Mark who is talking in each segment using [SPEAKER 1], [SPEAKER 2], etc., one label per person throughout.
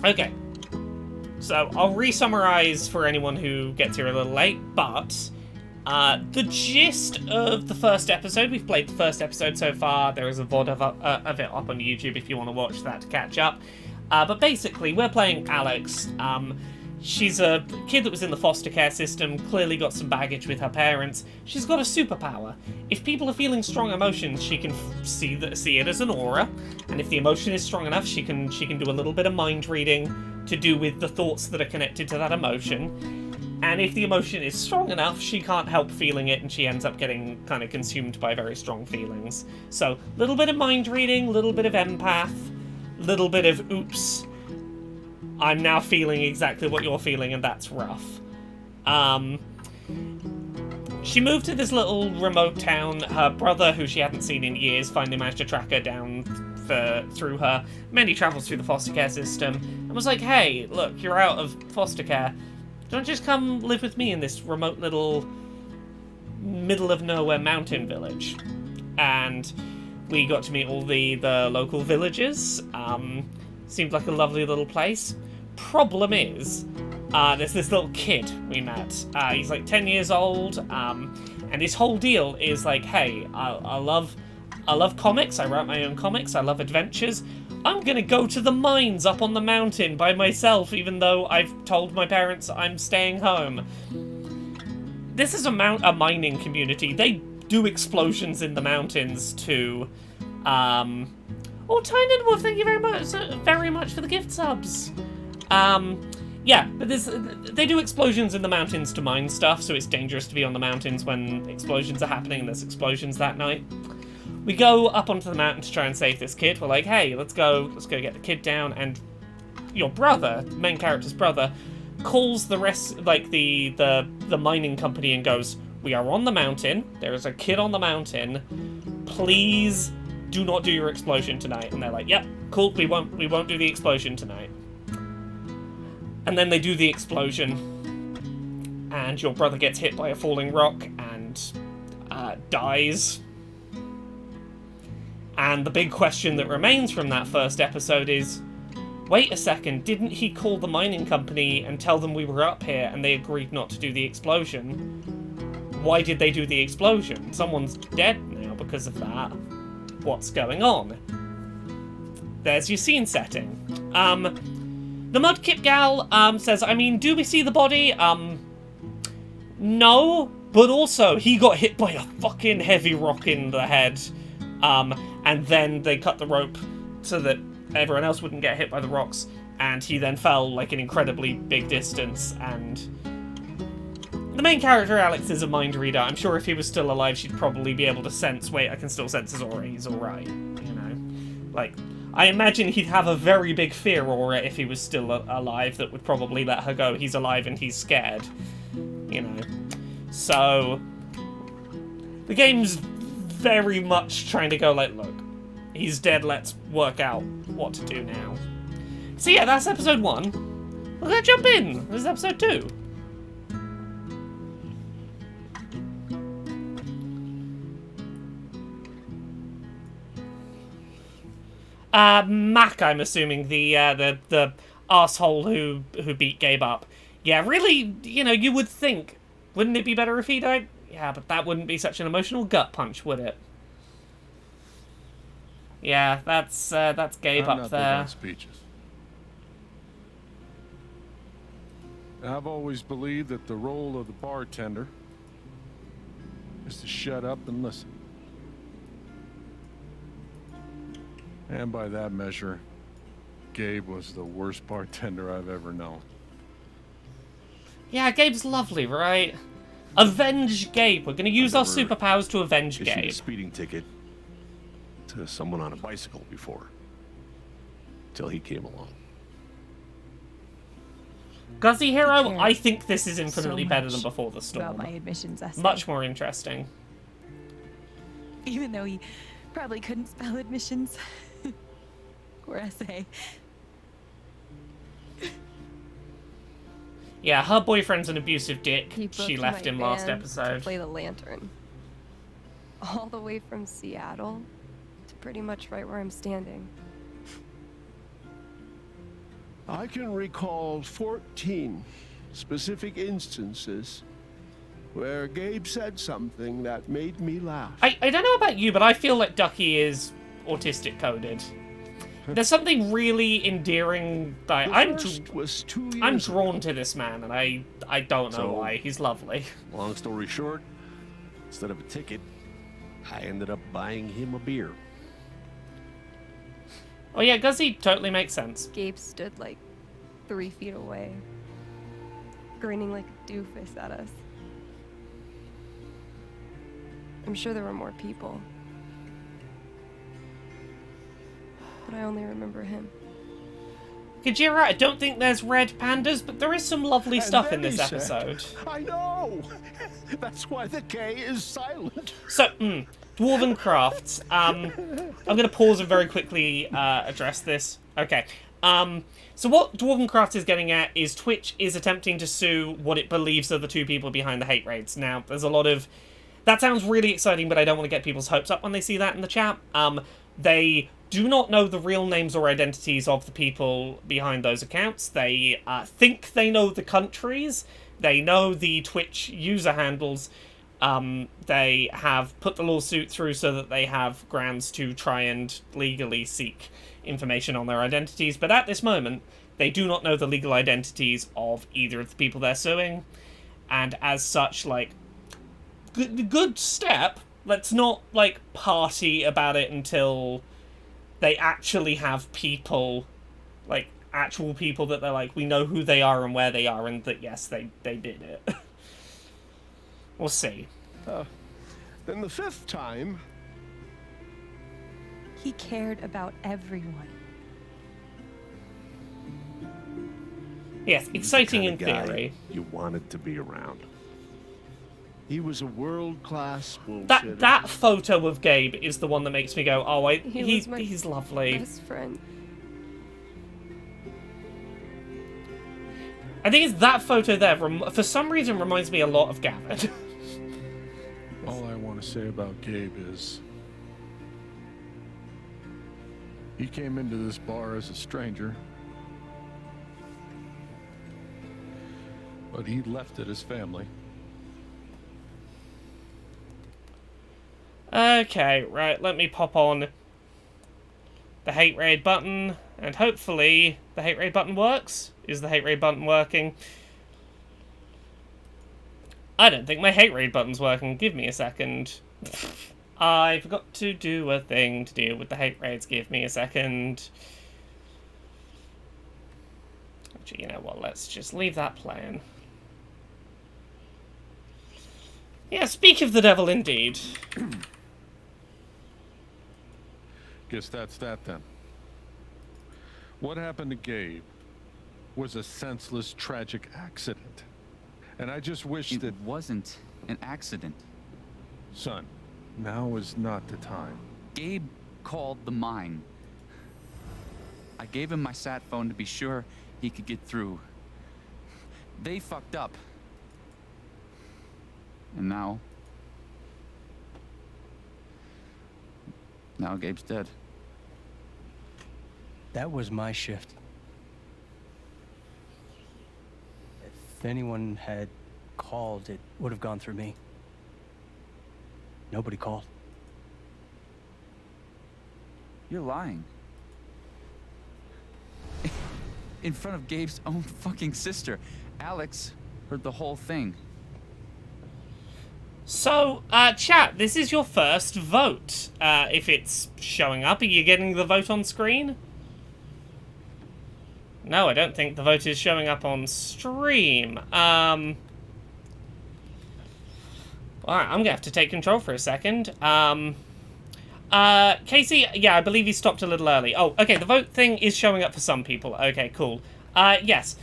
[SPEAKER 1] Okay. So, I'll re-summarize for anyone who gets here a little late, but the gist of the first episode, we've played the first episode so far. There is a VOD of it up on YouTube if you want to watch that to catch up. But basically, we're playing Alex. She's a kid that was in the foster care system, clearly got some baggage with her parents. She's got a superpower. If people are feeling strong emotions, she can see it as an aura, and if the emotion is strong enough, she can do a little bit of mind reading to do with the thoughts that are connected to that emotion. And if the emotion is strong enough, she can't help feeling it, and she ends up getting kind of consumed by very strong feelings. So, little bit of mind reading, little bit of empath, little bit of oops, I'm now feeling exactly what you're feeling, and that's rough. She moved to this little remote town. Her brother, who she hadn't seen in years, finally managed to track her down through her many travels through the foster care system, and was like, hey, look, you're out of foster care. Don't just come live with me in this remote little middle-of-nowhere mountain village. And we got to meet all the local villagers. Seemed like a lovely little place. Problem is, there's this little kid we met. He's like 10 years old, and his whole deal is like, hey, I love comics, I write my own comics, I love adventures. I'm gonna go to the mines up on the mountain by myself, even though I've told my parents I'm staying home. This is a mining community. They do explosions in the mountains too. Oh, Tiny Wolf, thank you very much for the gift subs. Yeah, but they do explosions in the mountains to mine stuff, so it's dangerous to be on the mountains when explosions are happening, and there's explosions that night. We go up onto the mountain to try and save this kid. We're like, hey, let's go get the kid down, and your brother, the main character's brother, calls the rest, like the mining company, and goes, we are on the mountain, there is a kid on the mountain, please do not do your explosion tonight. And they're like, yep, cool, we won't do the explosion tonight. And then they do the explosion, and your brother gets hit by a falling rock and dies. And the big question that remains from that first episode is, wait a second, didn't he call the mining company and tell them we were up here and they agreed not to do the explosion? Why did they do the explosion? Someone's dead now because of that. What's going on? There's your scene setting. The Mudkip gal says, I mean, do we see the body? No, but also he got hit by a fucking heavy rock in the head. And then they cut the rope so that everyone else wouldn't get hit by the rocks, and he then fell like an incredibly big distance. And the main character, Alex, is a mind reader. I'm sure if he was still alive, she'd probably be able to sense, wait, I can still sense his aura, he's alright, you know? Like, I imagine he'd have a very big fear aura if he was still alive that would probably let her go, he's alive and he's scared, you know? So, the game's very much trying to go like, look, he's dead, let's work out what to do now. So yeah, that's episode 1. We're gonna jump in. This is episode 2. Mac, I'm assuming, the asshole who beat Gabe up. Yeah, really, you know, you would think, wouldn't it be better if he died? Yeah, but that wouldn't be such an emotional gut punch, would it? Yeah, that's Gabe up there.
[SPEAKER 2] I'm not speeches. I've always believed that the role of the bartender is to shut up and listen. And by that measure, Gabe was the worst bartender I've ever known.
[SPEAKER 1] Yeah, Gabe's lovely, right? Avenge Gabe. We're gonna use our superpowers to avenge Gabe.
[SPEAKER 3] Issued a speeding ticket to someone on a bicycle before, till he came along.
[SPEAKER 1] Guzzy Hero, I think this is infinitely better than Before the Storm.
[SPEAKER 4] About my admissions essay.
[SPEAKER 1] Much more interesting.
[SPEAKER 4] Even though he probably couldn't spell admissions or essay.
[SPEAKER 1] Yeah, her boyfriend's an abusive dick.
[SPEAKER 5] He booked
[SPEAKER 1] She left
[SPEAKER 5] my
[SPEAKER 1] him last
[SPEAKER 5] band
[SPEAKER 1] episode.
[SPEAKER 5] to play the lantern. All the way from Seattle to pretty much right where I'm standing.
[SPEAKER 6] I can recall 14 specific instances where Gabe said something that made me laugh.
[SPEAKER 1] I don't know about you, but I feel like Ducky is autistic coded. There's something really endearing. Like, I'm drawn to this man, and I don't know why. He's lovely.
[SPEAKER 3] Long story short, instead of a ticket, I ended up buying him a beer.
[SPEAKER 1] Oh yeah, Guzzy totally makes sense.
[SPEAKER 5] Gabe stood like 3 feet away, grinning like a doofus at us. I'm sure there were more people, but I only remember him.
[SPEAKER 1] Kajira, I don't think there's red pandas, but there is some lovely stuff in this episode.
[SPEAKER 6] I know! That's why the K is silent.
[SPEAKER 1] So, Dwarven Crafts. I'm going to pause and very quickly address this. Okay. So what Dwarven Crafts is getting at is Twitch is attempting to sue what it believes are the 2 people behind the hate raids. Now, there's a lot of... That sounds really exciting, but I don't want to get people's hopes up when they see that in the chat. They do not know the real names or identities of the people behind those accounts. They think they know the countries. They know the Twitch user handles. They have put the lawsuit through so that they have grounds to try and legally seek information on their identities. But at this moment, they do not know the legal identities of either of the people they're suing. And as such, like, good step. Let's not, like, party about it until they actually have people, like, actual people that they're like, we know who they are and where they are, and that, yes, they did it. We'll see.
[SPEAKER 6] Then the 5th time...
[SPEAKER 4] He cared about everyone.
[SPEAKER 1] Yes, exciting in
[SPEAKER 3] Kinda guy
[SPEAKER 1] theory.
[SPEAKER 3] You wanted to be around.
[SPEAKER 6] He was a world-class bullshitter.
[SPEAKER 1] That photo of Gabe is the one that makes me go, oh,
[SPEAKER 5] He was my
[SPEAKER 1] he's lovely.
[SPEAKER 5] Best friend.
[SPEAKER 1] I think it's that photo there, for some reason, reminds me a lot of Gavin.
[SPEAKER 2] All I want to say about Gabe is he came into this bar as a stranger, but he left it as family.
[SPEAKER 1] Okay, right, let me pop on the hate raid button, and hopefully the hate raid button works. Is the hate raid button working? I don't think my hate raid button's working. Give me a second. I forgot to do a thing to deal with the hate raids. Give me a second. Actually, you know what? Let's just leave that playing. Yeah, speak of the devil indeed.
[SPEAKER 2] Guess that's that then. What happened to Gabe was a senseless, tragic accident. And I just wish
[SPEAKER 7] It
[SPEAKER 2] that...
[SPEAKER 7] wasn't an accident.
[SPEAKER 2] Son, now is not the time.
[SPEAKER 7] Gabe called the mine. I gave him my sat phone to be sure he could get through. They fucked up. And now Gabe's dead.
[SPEAKER 8] That was my shift. If anyone had called, it would have gone through me. Nobody called.
[SPEAKER 7] You're lying. In front of Gabe's own fucking sister. Alex heard the whole thing.
[SPEAKER 1] So, chat, this is your first vote. If it's showing up, are you getting the vote on screen? No, I don't think the vote is showing up on stream. Alright, I'm gonna have to take control for a second. Casey, yeah, I believe he stopped a little early. Oh, okay, the vote thing is showing up for some people. Okay, cool. Yes.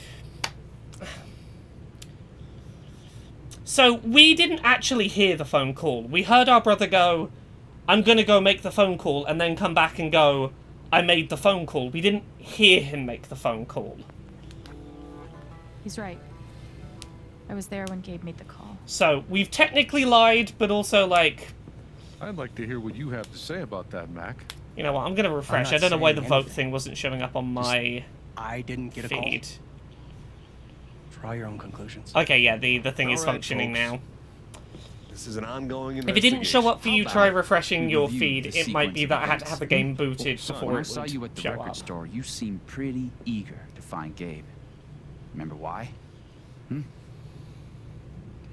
[SPEAKER 1] So, we didn't actually hear the phone call. We heard our brother go, I'm gonna go make the phone call, and then come back and go, I made the phone call. We didn't hear him make the phone call.
[SPEAKER 4] He's right. I was there when Gabe made the call.
[SPEAKER 1] So, we've technically lied, but also, like...
[SPEAKER 2] I'd like to hear what you have to say about that, Mac.
[SPEAKER 1] You know what, I'm gonna refresh.
[SPEAKER 8] not
[SPEAKER 1] I don't know why the
[SPEAKER 8] saying
[SPEAKER 1] vote
[SPEAKER 8] anything.
[SPEAKER 1] thing wasn't showing up on my
[SPEAKER 8] I didn't get a
[SPEAKER 1] feed.
[SPEAKER 8] call? Draw your own conclusions.
[SPEAKER 1] Okay, yeah, the thing is
[SPEAKER 3] All right,
[SPEAKER 1] functioning
[SPEAKER 3] folks.
[SPEAKER 1] now.
[SPEAKER 3] This is an ongoing
[SPEAKER 1] If it
[SPEAKER 3] investigation.
[SPEAKER 1] didn't show up for you,
[SPEAKER 7] How
[SPEAKER 1] try
[SPEAKER 7] about
[SPEAKER 1] refreshing
[SPEAKER 7] we
[SPEAKER 1] your
[SPEAKER 7] review
[SPEAKER 1] feed.
[SPEAKER 7] the
[SPEAKER 1] It might
[SPEAKER 7] sequence
[SPEAKER 1] be
[SPEAKER 7] of
[SPEAKER 1] that I had to
[SPEAKER 7] events?
[SPEAKER 1] have the game booted
[SPEAKER 3] sorry.
[SPEAKER 1] before
[SPEAKER 7] When I
[SPEAKER 1] it
[SPEAKER 7] saw
[SPEAKER 1] would
[SPEAKER 7] you at the
[SPEAKER 1] show
[SPEAKER 7] record
[SPEAKER 1] up.
[SPEAKER 7] store, you seemed pretty eager to find Gabe. Remember why?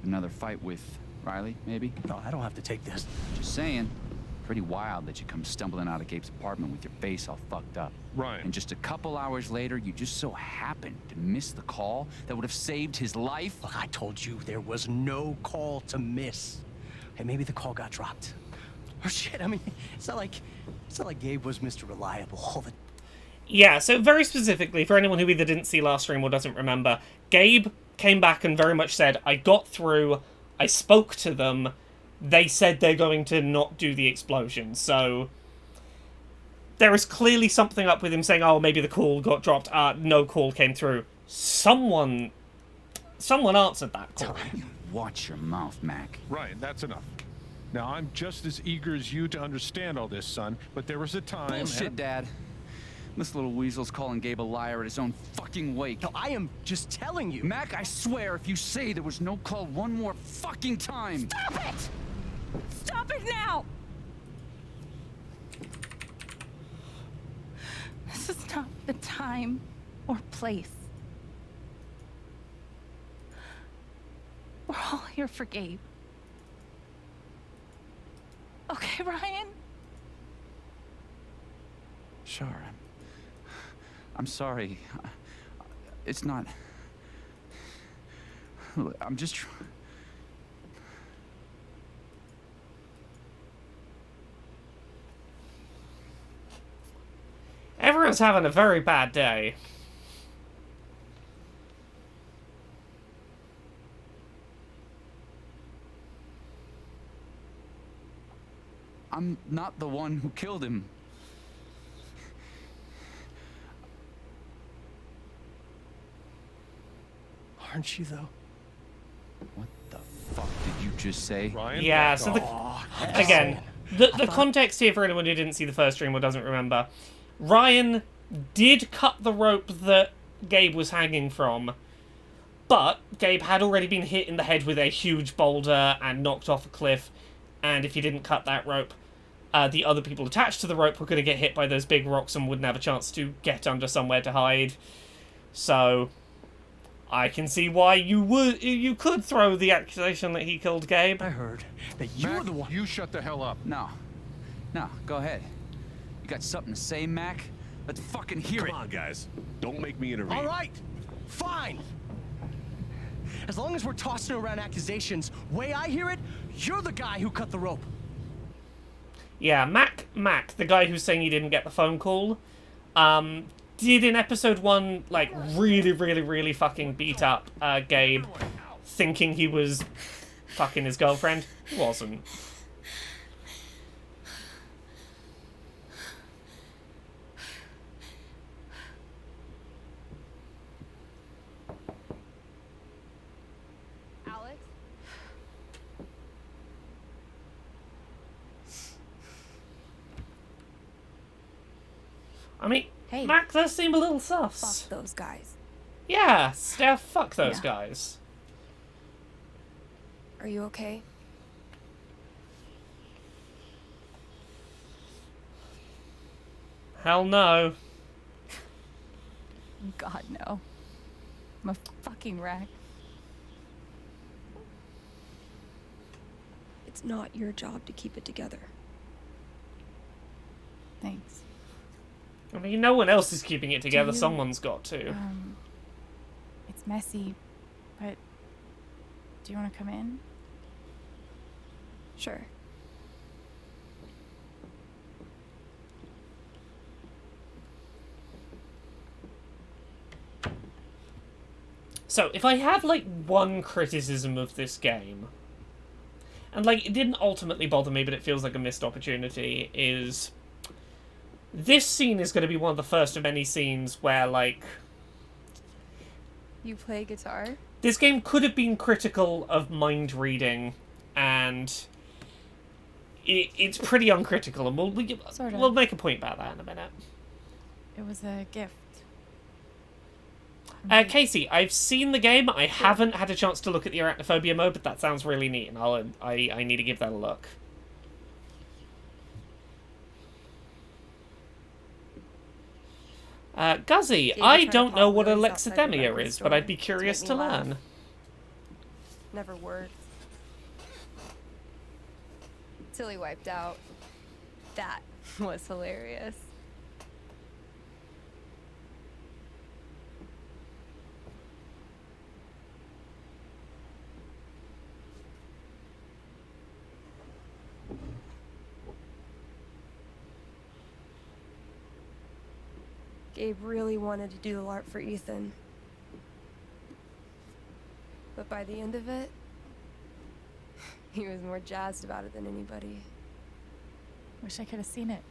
[SPEAKER 7] Another fight with Riley, maybe?
[SPEAKER 8] No, I don't have to take this.
[SPEAKER 7] Just saying. Pretty wild that you come stumbling out of Gabe's apartment with your face all fucked up.
[SPEAKER 2] Ryan.
[SPEAKER 7] And just a couple hours later, you just so happened to miss the call that would have saved his life.
[SPEAKER 8] Look, I told you there was no call to miss. Hey, maybe the call got dropped. Or shit, I mean, it's not like Gabe was Mr. Reliable all the.
[SPEAKER 1] Yeah, so very specifically, for anyone who either didn't see last stream or doesn't remember, Gabe came back and very much said, I got through, I spoke to them, they said they're going to not do the explosion, so there is clearly something up with him saying, oh, maybe the call got dropped, no call came through. Someone answered that call.
[SPEAKER 7] You watch your mouth, Mac.
[SPEAKER 2] Ryan, that's enough. Now, I'm just as eager as you to understand all this, son, but there was a time...
[SPEAKER 7] Bullshit, Dad. This little weasel's calling Gabe a liar at his own fucking wake.
[SPEAKER 8] No, I am just telling you.
[SPEAKER 7] Mac, I swear, if you say there was no call one more fucking time...
[SPEAKER 4] Stop it! Stop it now! This is not the time or place. We're all here for Gabe. Okay, Ryan?
[SPEAKER 7] Sure. I'm sorry. It's not... I'm just...
[SPEAKER 1] Everyone's having a very bad day.
[SPEAKER 7] I'm not the one who killed him.
[SPEAKER 8] Aren't you, though?
[SPEAKER 7] What the fuck did you just say?
[SPEAKER 2] Ryan,
[SPEAKER 1] Yeah,
[SPEAKER 2] back
[SPEAKER 1] so
[SPEAKER 2] off.
[SPEAKER 1] again, the context here for anyone who didn't see the first stream or doesn't remember, Ryan did cut the rope that Gabe was hanging from, but Gabe had already been hit in the head with a huge boulder and knocked off a cliff, and if he didn't cut that rope, the other people attached to the rope were going to get hit by those big rocks and wouldn't have a chance to get under somewhere to hide. So I can see why you could throw the accusation that he killed Gabe.
[SPEAKER 8] I heard that you were
[SPEAKER 2] Mac,
[SPEAKER 8] the one.
[SPEAKER 2] you shut the hell up.
[SPEAKER 7] No. No, go ahead. You got something to say, Mac? Let's fucking hear it.
[SPEAKER 3] Come on, guys. Don't make me intervene.
[SPEAKER 8] All right, fine. As long as we're tossing around accusations, way I hear it, you're the guy who cut the rope.
[SPEAKER 1] Yeah, Mac, the guy who's saying he didn't get the phone call, did in episode 1, like, really fucking beat up Gabe, thinking he was fucking his girlfriend. He wasn't.
[SPEAKER 5] Alex?
[SPEAKER 1] I mean,
[SPEAKER 5] Hey.
[SPEAKER 1] Mac does seem a little sus.
[SPEAKER 5] Fuck those guys.
[SPEAKER 1] Yeah, Steph, fuck those
[SPEAKER 4] Yeah.
[SPEAKER 1] guys.
[SPEAKER 5] Are you okay?
[SPEAKER 1] Hell no.
[SPEAKER 4] God, no. I'm a fucking wreck.
[SPEAKER 5] It's not your job to keep it together.
[SPEAKER 4] Thanks.
[SPEAKER 1] I mean, no one else is keeping it together.
[SPEAKER 4] you-
[SPEAKER 1] Someone's got to.
[SPEAKER 4] It's messy, but do you want to come in?
[SPEAKER 5] Sure.
[SPEAKER 1] So, if I have, like, one criticism of this game, and, like, it didn't ultimately bother me, but it feels like a missed opportunity, is this scene is going to be one of the first of many scenes where, like,
[SPEAKER 5] You play guitar?
[SPEAKER 1] this game could have been critical of mind reading, and it's pretty uncritical, and
[SPEAKER 4] Sort of.
[SPEAKER 1] we'll make a point about that in a minute.
[SPEAKER 4] It was a gift.
[SPEAKER 1] Casey, I've seen the game. I haven't had a chance to look at the arachnophobia mode, but that sounds really neat, and I need to give that a look. Guzzy,
[SPEAKER 5] Gabe,
[SPEAKER 1] I
[SPEAKER 5] trying to
[SPEAKER 1] don't know
[SPEAKER 5] pop
[SPEAKER 1] what
[SPEAKER 5] noise outside the
[SPEAKER 1] alexithymia
[SPEAKER 5] record
[SPEAKER 1] is, but I'd be
[SPEAKER 5] store to
[SPEAKER 1] curious
[SPEAKER 5] make
[SPEAKER 1] to
[SPEAKER 5] me laugh.
[SPEAKER 1] learn.
[SPEAKER 5] Never worked. Till he wiped out. That was hilarious. Gabe really wanted to do the LARP for Ethan. But by the end of it, he was more jazzed about it than anybody.
[SPEAKER 4] Wish I could have seen it.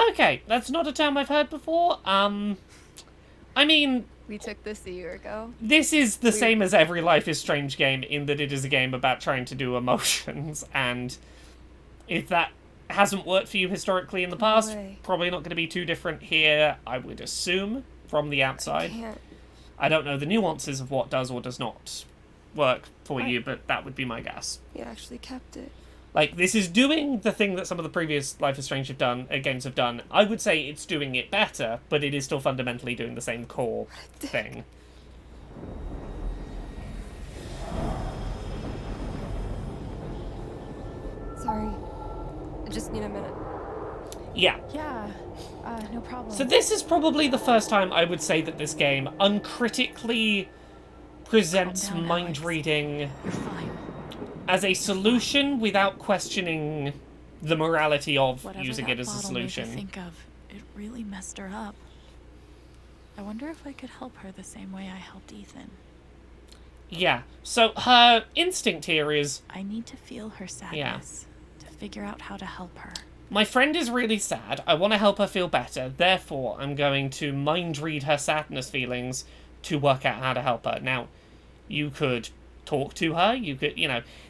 [SPEAKER 1] Okay, that's not a term I've heard before. I mean,
[SPEAKER 5] We took this a year ago.
[SPEAKER 1] this is the same as every Life is Strange game in that it is a game about trying to do emotions, and if that hasn't worked for you historically in the past,
[SPEAKER 5] way.
[SPEAKER 1] probably not going to be too different here, I would assume, from the outside.
[SPEAKER 5] Can't.
[SPEAKER 1] I don't know the nuances of what does or does not work for you, but that would be my guess.
[SPEAKER 5] He actually kept it.
[SPEAKER 1] Like, this is doing the thing that some of the previous Life is Strange games have done. I would say it's doing it better, but it is still fundamentally doing the same core thing.
[SPEAKER 5] Sorry. I just need a minute.
[SPEAKER 1] Yeah.
[SPEAKER 4] Yeah, no problem.
[SPEAKER 1] So this is probably the first time I would say that this game uncritically presents
[SPEAKER 4] Calm down,
[SPEAKER 1] mind
[SPEAKER 4] Alex.
[SPEAKER 1] reading
[SPEAKER 4] You're fine.
[SPEAKER 1] as a solution without questioning the morality of
[SPEAKER 4] Whatever
[SPEAKER 1] using
[SPEAKER 4] that
[SPEAKER 1] it as a
[SPEAKER 4] bottle made her
[SPEAKER 1] solution.
[SPEAKER 4] think of, it really messed her up. I wonder if I could help her the same way I helped Ethan.
[SPEAKER 1] Yeah. So her instinct here is,
[SPEAKER 4] I need to feel her sadness to figure out how to help her.
[SPEAKER 1] my friend is really sad. I want to help her feel better. Therefore, I'm going to mind read her sadness feelings to work out how to help her. Now, you could talk to her. You could,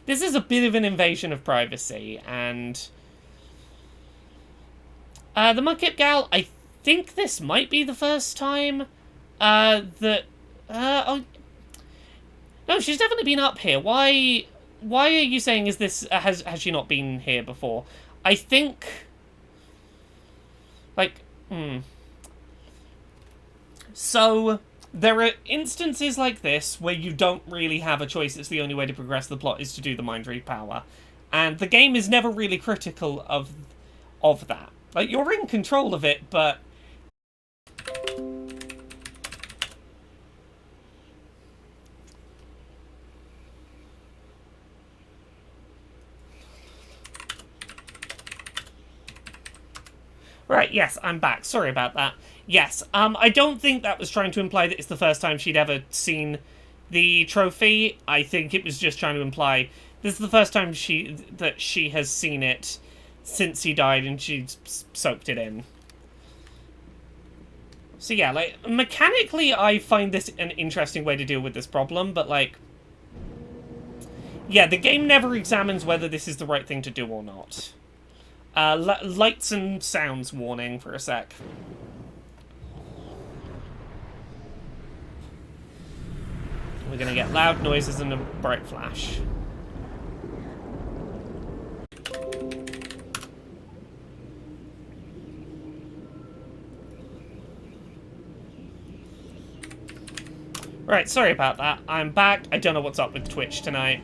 [SPEAKER 1] this is a bit of an invasion of privacy. And the Mudkip gal, I think this might be the first time oh, no, she's definitely been up here. Why are you saying is this has she not been here before? I think, So, there are instances like this where you don't really have a choice. It's the only way to progress the plot is to do the mind read power. And the game is never really critical of that. Like, you're in control of it, but... Right, yes, I'm back. Sorry about that. Yes, I don't think that was trying to imply that it's the first time she'd ever seen the trophy. I think it was just trying to imply this is the first time she has seen it since he died, and she's soaked it in. So yeah, like, mechanically, I find this an interesting way to deal with this problem, but, like, yeah, the game never examines whether this is the right thing to do or not. Lights and sounds warning for a sec. We're gonna get loud noises and a bright flash. Right, sorry about that. I'm back. I don't know what's up with Twitch tonight.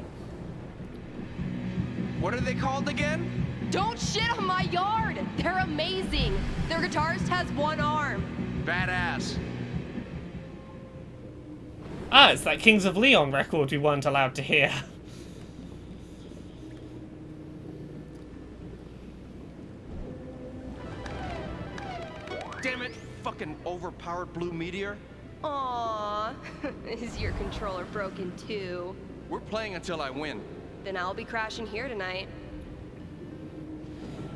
[SPEAKER 9] What are they called again?
[SPEAKER 10] Don't shit on my yard! They're amazing! Their guitarist has one arm.
[SPEAKER 9] Badass.
[SPEAKER 1] Ah, it's that Kings of Leon record we weren't allowed to hear.
[SPEAKER 9] Damn it, fucking overpowered blue meteor.
[SPEAKER 10] Aww. Is your controller broken too?
[SPEAKER 9] We're playing until I win.
[SPEAKER 10] Then I'll be crashing here tonight.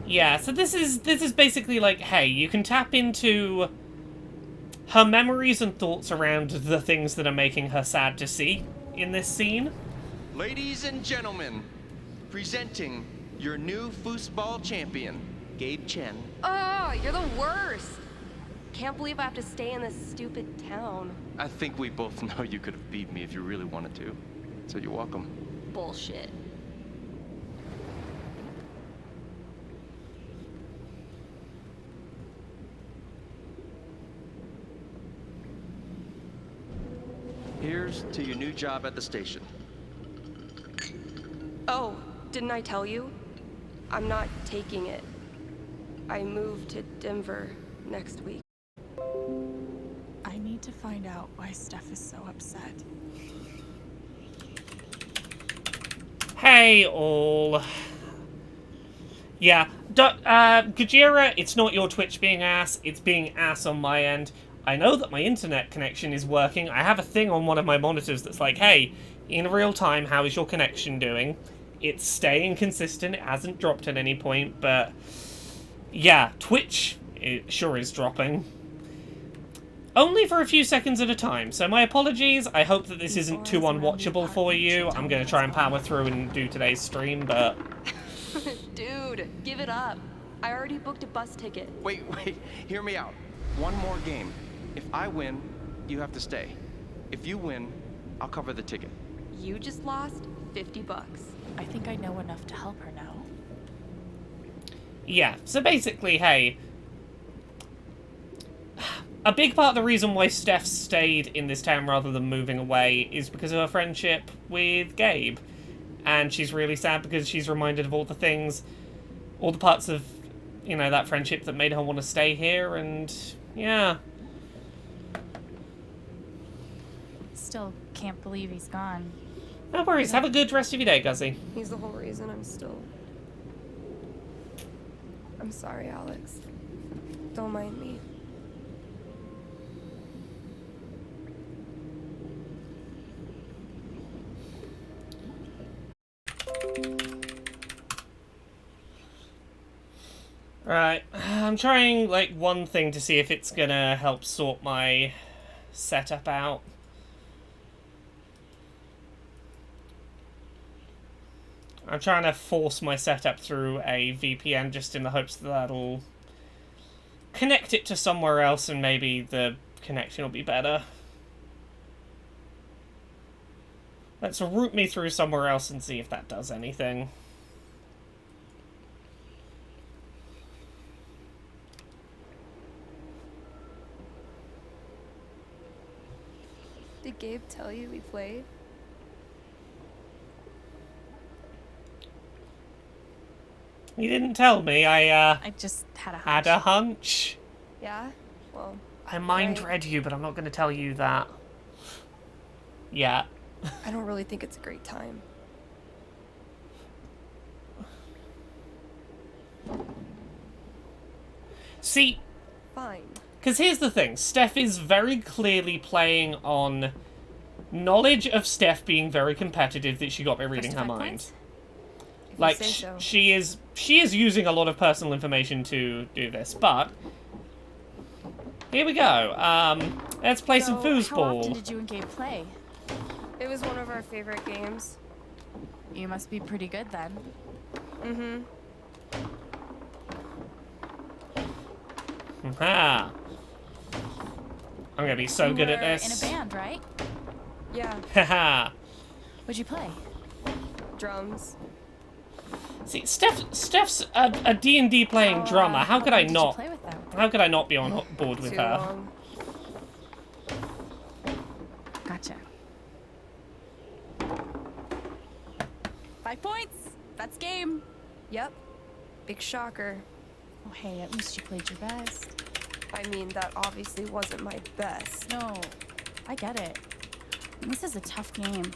[SPEAKER 1] Yeah, so this is basically like, hey, you can tap into her memories and thoughts around the things that are making her sad to see, in this scene.
[SPEAKER 9] Ladies and gentlemen, presenting your new foosball champion, Gabe Chen.
[SPEAKER 10] Oh, you're the worst. Can't believe I have to stay in this stupid town.
[SPEAKER 9] I think we both know you could have beat me if you really wanted to. So you're welcome.
[SPEAKER 10] Bullshit.
[SPEAKER 9] Here's to your new job at the station.
[SPEAKER 5] Oh, didn't I tell you? I'm not taking it. I move to Denver next week.
[SPEAKER 4] I need to find out why Steph is so upset.
[SPEAKER 1] Hey, all. Yeah, Gajira, it's not your Twitch being ass, it's being ass on my end. I know that my internet connection is working. I have a thing on one of my monitors that's like, hey, in real time, how is your connection doing? It's staying consistent, it hasn't dropped at any point, but yeah, Twitch, it sure is dropping. Only for a few seconds at a time, so my apologies. I hope that this isn't too unwatchable for you. I'm going to try and power through and do today's stream, but...
[SPEAKER 10] Dude, give it up. I already booked a bus ticket.
[SPEAKER 9] Wait, hear me out. One more game. If I win, you have to stay. If you win, I'll cover the ticket.
[SPEAKER 10] You just lost $50.
[SPEAKER 4] I think I know enough to help her now.
[SPEAKER 1] Yeah, so basically, hey... A big part of the reason why Steph stayed in this town rather than moving away is because of her friendship with Gabe. And she's really sad because she's reminded of all the things, all the parts of, you know, that friendship that made her want to stay here, and yeah.
[SPEAKER 4] Still can't believe he's gone.
[SPEAKER 1] No worries, have a good rest of your day, Guzzy.
[SPEAKER 5] He's the whole reason I'm sorry, Alex. Don't mind me.
[SPEAKER 1] Right, I'm trying, like, one thing to see if it's gonna help sort my setup out. I'm trying to force my setup through a VPN just in the hopes that that'll connect it to somewhere else and maybe the connection will be better. Let's route me through somewhere else and see if that does anything.
[SPEAKER 5] Did Gabe tell you we played?
[SPEAKER 1] You didn't tell me,
[SPEAKER 4] I just had a hunch.
[SPEAKER 1] had a hunch.
[SPEAKER 5] Yeah? Well,
[SPEAKER 1] I mind
[SPEAKER 5] right.
[SPEAKER 1] read you, but I'm not going to tell you that. Yeah.
[SPEAKER 5] I don't really think it's a great time.
[SPEAKER 1] See,
[SPEAKER 5] Fine.
[SPEAKER 1] because here's the thing. Steph is very clearly playing on knowledge of Steph being very competitive that she got by reading her
[SPEAKER 4] 5
[SPEAKER 1] mind.
[SPEAKER 4] points?
[SPEAKER 5] If
[SPEAKER 1] Like,
[SPEAKER 5] you say so.
[SPEAKER 1] she is using a lot of personal information to do this, but... Here we go. Let's play some
[SPEAKER 4] So, how often
[SPEAKER 1] foosball.
[SPEAKER 4] did you and Gabe play?
[SPEAKER 5] It was one of our favorite games.
[SPEAKER 4] You must be pretty good then.
[SPEAKER 5] Mm-hmm.
[SPEAKER 1] Aha. I'm gonna be so
[SPEAKER 4] You
[SPEAKER 1] good at
[SPEAKER 4] were
[SPEAKER 1] this.
[SPEAKER 4] in a band, right?
[SPEAKER 5] Yeah.
[SPEAKER 1] Haha.
[SPEAKER 4] What'd you play?
[SPEAKER 5] Drums.
[SPEAKER 1] See, Steph's a D&D playing drummer. How could I
[SPEAKER 4] long did
[SPEAKER 1] not?
[SPEAKER 4] You play with them?
[SPEAKER 1] How could I not be on board with
[SPEAKER 5] Too
[SPEAKER 1] her?
[SPEAKER 5] long.
[SPEAKER 4] Gotcha. 5 points. That's game.
[SPEAKER 5] Yep. Big shocker.
[SPEAKER 4] Oh, hey, at least you played your best.
[SPEAKER 5] I mean, that obviously wasn't my best.
[SPEAKER 4] No, I get it. And this is a tough game.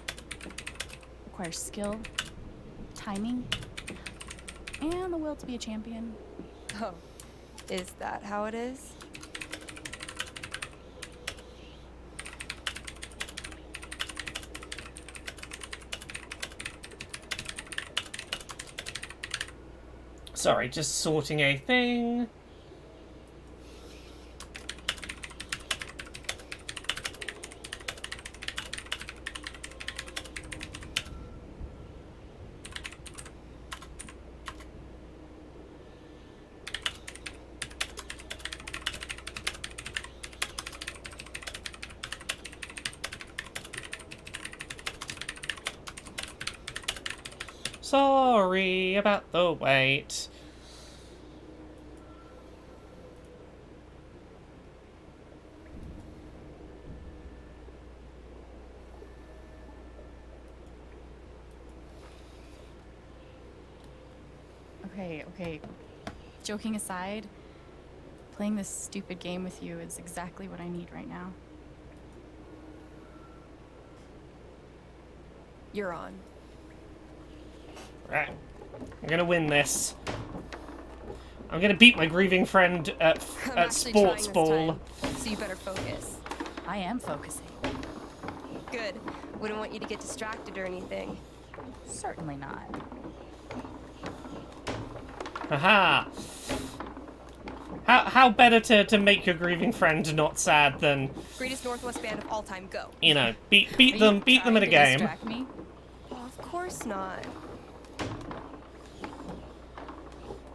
[SPEAKER 4] Requires skill, timing, and the will to be a champion.
[SPEAKER 5] Oh. Is that how it is?
[SPEAKER 1] Sorry, just sorting a thing. sorry about the wait.
[SPEAKER 4] Okay. Joking aside, playing this stupid game with you is exactly what I need right now.
[SPEAKER 10] You're on.
[SPEAKER 1] Right. I'm gonna win this. I'm gonna beat my grieving friend
[SPEAKER 10] I'm
[SPEAKER 1] at
[SPEAKER 10] actually
[SPEAKER 1] sports
[SPEAKER 10] trying
[SPEAKER 1] ball.
[SPEAKER 10] this time, so you better focus.
[SPEAKER 4] I am focusing.
[SPEAKER 10] Good. Wouldn't want you to get distracted or anything.
[SPEAKER 4] Certainly not.
[SPEAKER 1] Haha. How better to make your grieving friend not sad than,
[SPEAKER 10] Greatest Northwest band of all time, go.
[SPEAKER 1] you know, beat
[SPEAKER 4] Are
[SPEAKER 1] them
[SPEAKER 4] you
[SPEAKER 1] in a
[SPEAKER 4] trying to
[SPEAKER 1] game.
[SPEAKER 4] distract me?
[SPEAKER 10] Oh, of course not.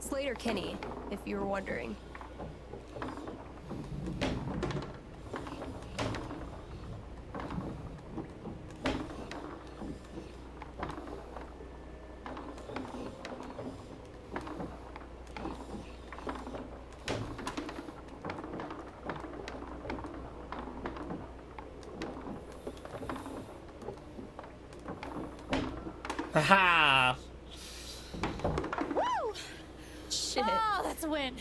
[SPEAKER 10] Slater Kinney, if you were wondering.
[SPEAKER 1] Haha.
[SPEAKER 4] Woo!
[SPEAKER 10] Shit.
[SPEAKER 4] Oh, that's a win.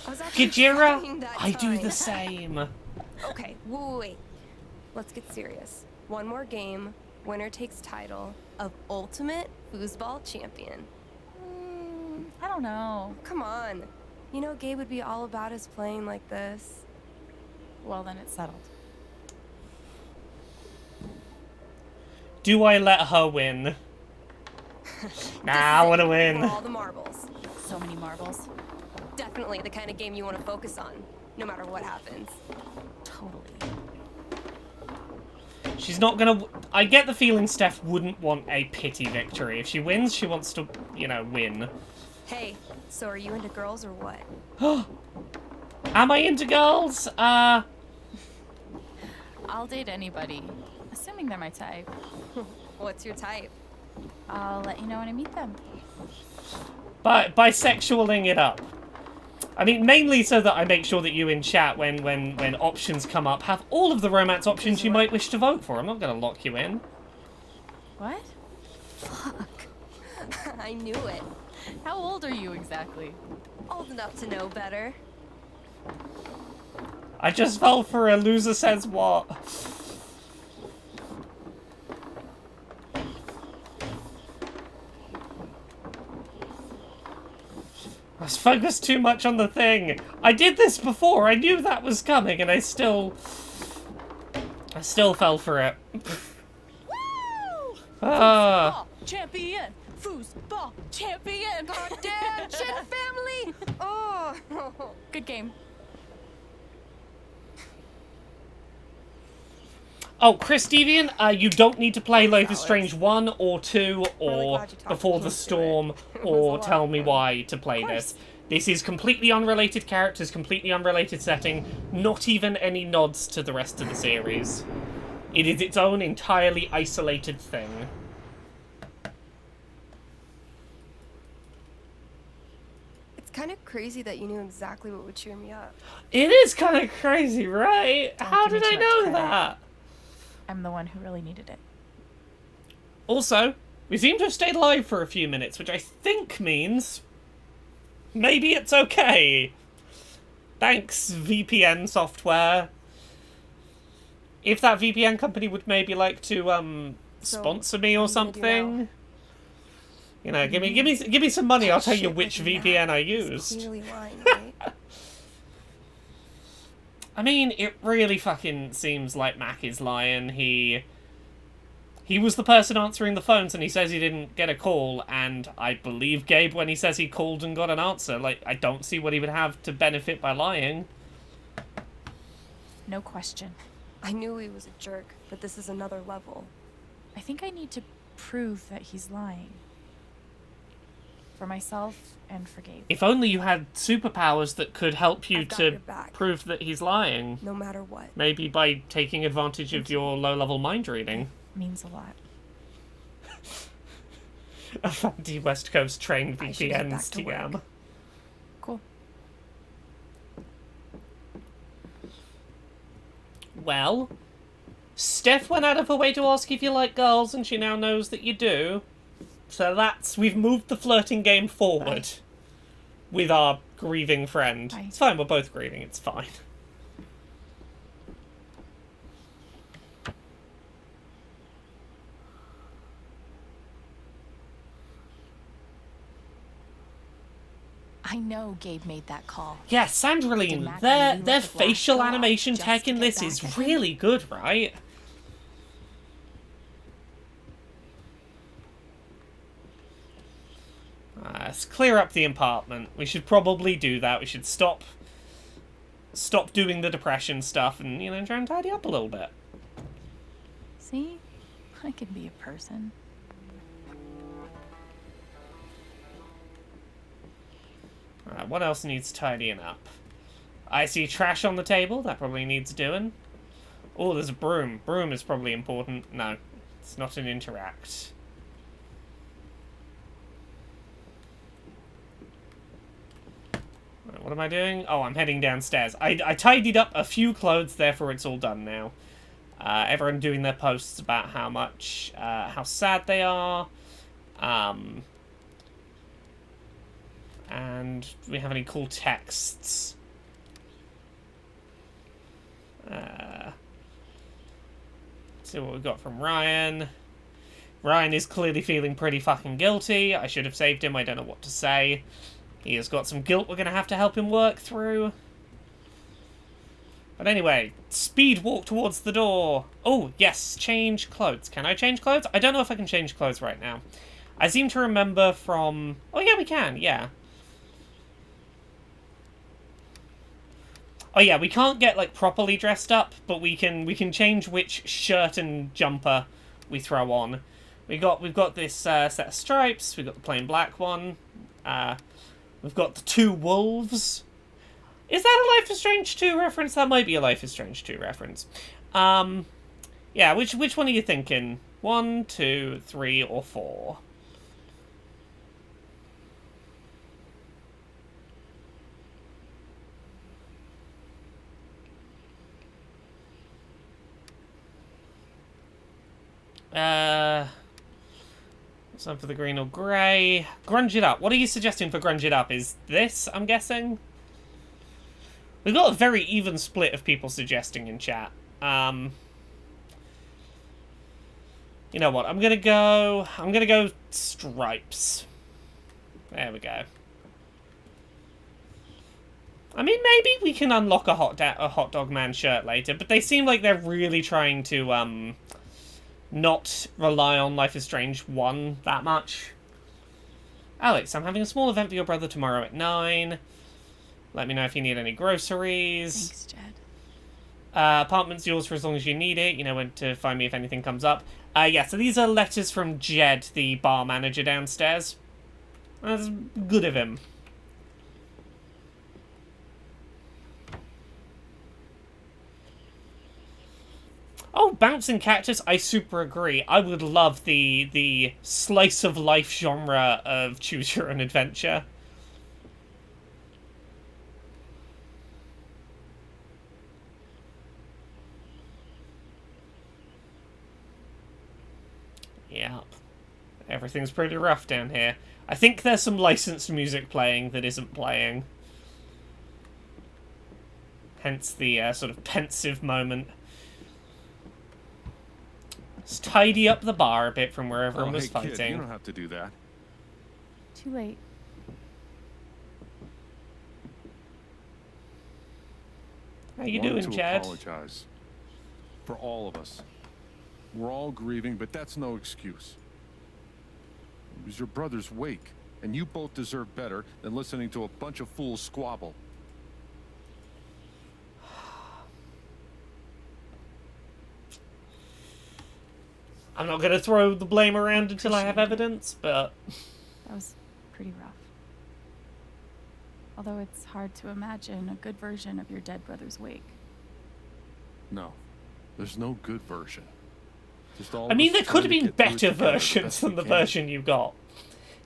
[SPEAKER 10] I was actually
[SPEAKER 1] Gajira,
[SPEAKER 10] trying that
[SPEAKER 1] I do
[SPEAKER 10] time.
[SPEAKER 1] the same.
[SPEAKER 10] Okay, wait. Let's get serious. One more game. Winner takes title of Ultimate Foosball Champion.
[SPEAKER 4] I don't know.
[SPEAKER 10] Come on. You know Gabe would be all about us playing like this.
[SPEAKER 4] Well, then it's settled.
[SPEAKER 1] Do I let her win? Nah, I want to win.
[SPEAKER 10] For all the marbles.
[SPEAKER 4] So many marbles.
[SPEAKER 10] Definitely the kind of game you want to focus on, no matter what happens.
[SPEAKER 4] Totally.
[SPEAKER 1] She's not gonna... I get the feeling Steph wouldn't want a pity victory. If she wins, she wants to, you know, win.
[SPEAKER 10] Hey, so are you into girls or what?
[SPEAKER 1] Am I into girls?
[SPEAKER 4] I'll date anybody, assuming they're my type.
[SPEAKER 10] What's your type?
[SPEAKER 4] I'll let you know when I meet them.
[SPEAKER 1] Bisexualing it up. I mean, mainly so that I make sure that you in chat, when options come up, have all of the romance options you might wish to vote for. I'm not going to lock you in.
[SPEAKER 4] What?
[SPEAKER 10] Fuck. I knew it.
[SPEAKER 4] How old are you exactly?
[SPEAKER 10] Old enough to know better.
[SPEAKER 1] I just fell for a loser says what. I was focused too much on the thing. I did this before. I knew that was coming, and I still fell for it.
[SPEAKER 4] Woo!
[SPEAKER 1] Ah.
[SPEAKER 4] Foosball champion! Foosball champion!
[SPEAKER 10] Goddamn, Chin family! Oh.
[SPEAKER 4] Good game.
[SPEAKER 1] Oh, Chris Devian, you don't need to play Life is Strange 1 or 2 or
[SPEAKER 10] glad you talked
[SPEAKER 1] Before
[SPEAKER 10] me
[SPEAKER 1] the
[SPEAKER 10] into it.
[SPEAKER 1] Storm
[SPEAKER 10] It was a
[SPEAKER 1] or
[SPEAKER 10] lot
[SPEAKER 1] Tell
[SPEAKER 10] of
[SPEAKER 1] Me
[SPEAKER 10] fun.
[SPEAKER 1] Why to play this. This is completely unrelated characters, completely unrelated setting, not even any nods to the rest of the series. It is its own entirely isolated thing.
[SPEAKER 10] It's kind of crazy that you knew exactly what would cheer me up.
[SPEAKER 1] It is kind of crazy, right?
[SPEAKER 4] Don't
[SPEAKER 1] How
[SPEAKER 4] give me
[SPEAKER 1] did I
[SPEAKER 4] too much
[SPEAKER 1] know
[SPEAKER 4] credit.
[SPEAKER 1] that?
[SPEAKER 4] I'm the one who really needed it.
[SPEAKER 1] Also, we seem to have stayed alive for a few minutes, which I think means maybe it's okay. Thanks, VPN software. If that VPN company would maybe like to
[SPEAKER 10] So,
[SPEAKER 1] sponsor me or
[SPEAKER 10] what are you gonna do
[SPEAKER 1] something,
[SPEAKER 10] now?
[SPEAKER 1] you know, give me some money. I'll tell you
[SPEAKER 10] Shit,
[SPEAKER 1] which
[SPEAKER 10] like
[SPEAKER 1] VPN
[SPEAKER 10] Matt
[SPEAKER 1] I
[SPEAKER 10] is
[SPEAKER 1] used.
[SPEAKER 10] clearly lying, right?
[SPEAKER 1] I mean, it really fucking seems like Mac is lying. He was the person answering the phones, and he says he didn't get a call, and I believe Gabe when he says he called and got an answer. Like, I don't see what he would have to benefit by lying.
[SPEAKER 4] No question.
[SPEAKER 10] I knew he was a jerk, but this is another level.
[SPEAKER 4] I think I need to prove that he's lying. For myself and for Gabe.
[SPEAKER 1] If only you had superpowers that could help you
[SPEAKER 10] I've got
[SPEAKER 1] to
[SPEAKER 10] your back.
[SPEAKER 1] prove that he's lying.
[SPEAKER 10] No matter what.
[SPEAKER 1] Maybe by taking advantage of your low-level mind reading.
[SPEAKER 4] Means a lot.
[SPEAKER 1] West Coast trained
[SPEAKER 4] I should get back
[SPEAKER 1] VPNs
[SPEAKER 4] to work.
[SPEAKER 1] TM.
[SPEAKER 4] Cool.
[SPEAKER 1] Well, Steph went out of her way to ask if you like girls, and she now knows that you do. So we've moved the flirting game forward with our grieving friend.
[SPEAKER 4] Bye.
[SPEAKER 1] It's fine, we're both grieving, it's fine.
[SPEAKER 11] I know Gabe made that call.
[SPEAKER 1] Yeah,
[SPEAKER 11] Did
[SPEAKER 1] Sandraline,
[SPEAKER 11] Mac
[SPEAKER 1] their
[SPEAKER 11] really let the
[SPEAKER 1] facial
[SPEAKER 11] flash go off
[SPEAKER 1] animation
[SPEAKER 11] just
[SPEAKER 1] tech
[SPEAKER 11] to
[SPEAKER 1] in
[SPEAKER 11] get
[SPEAKER 1] this
[SPEAKER 11] back
[SPEAKER 1] is
[SPEAKER 11] at him?
[SPEAKER 1] really good, right? Let's clear up the apartment. We should probably do that. We should stop doing the depression stuff and, try and tidy up a little bit.
[SPEAKER 4] See? I can be a person.
[SPEAKER 1] Alright, what else needs tidying up? I see trash on the table. That probably needs doing. Oh, there's a broom. Broom is probably important. No, it's not an interact. Right, what am I doing? Oh, I'm heading downstairs. I tidied up a few clothes, therefore it's all done now. Everyone doing their posts about how sad they are. And do we have any cool texts? Let's see what we've got from Ryan. Ryan is clearly feeling pretty fucking guilty. I should have saved him. I don't know what to say. He has got some guilt we're going to have to help him work through. But anyway, speed walk towards the door. Oh, yes, change clothes. Can I change clothes? I don't know if I can change clothes right now. I seem to remember from... Oh, yeah, we can, yeah. Oh, yeah, we can't get, like, properly dressed up, but we can change which shirt and jumper we throw on. We've got this set of stripes. We've got the plain black one. We've got the two wolves. Is that a Life is Strange 2 reference? That might be a Life is Strange 2 reference. Yeah, which one are you thinking? 1, 2, 3, or 4? What's up for the green or grey? Grunge it up. What are you suggesting for grunge it up? Is this, I'm guessing? We've got a very even split of people suggesting in chat. You know what? I'm gonna go stripes. There we go. I mean, maybe we can unlock a hot dog man shirt later, but they seem like they're really trying to not rely on Life is Strange 1 that much. Alex, I'm having a small event for your brother tomorrow at 9. Let me know if you need any groceries.
[SPEAKER 4] Thanks, Jed.
[SPEAKER 1] Apartment's yours for as long as you need it. You know when to find me if anything comes up. Yeah, so these are letters from Jed, the bar manager downstairs. That's good of him. Oh, Bouncing Cactus, I super agree. I would love the slice of life genre of Choose Your Own Adventure. Yep. Everything's pretty rough down here. I think there's some licensed music playing that isn't playing. Hence the sort of pensive moment. Let's tidy up the bar a bit from where everyone was fighting.
[SPEAKER 2] Kid, you don't have to do that.
[SPEAKER 4] Too late.
[SPEAKER 1] How you
[SPEAKER 2] Want
[SPEAKER 1] doing,
[SPEAKER 2] to
[SPEAKER 1] Chad?
[SPEAKER 2] Apologize for all of us. We're all grieving, but that's no excuse. It was your brother's wake, and you both deserve better than listening to a bunch of fools squabble.
[SPEAKER 1] I'm not going to throw the blame around until I have evidence, but...
[SPEAKER 4] That was pretty rough. Although it's hard to imagine a good version of your dead brother's wake.
[SPEAKER 2] No, there's no good version. Just all
[SPEAKER 1] I mean,
[SPEAKER 2] of us
[SPEAKER 1] there could have
[SPEAKER 2] trying to
[SPEAKER 1] been
[SPEAKER 2] get through it
[SPEAKER 1] better
[SPEAKER 2] together the
[SPEAKER 1] versions
[SPEAKER 2] best
[SPEAKER 1] than
[SPEAKER 2] we
[SPEAKER 1] the
[SPEAKER 2] can.
[SPEAKER 1] version you got.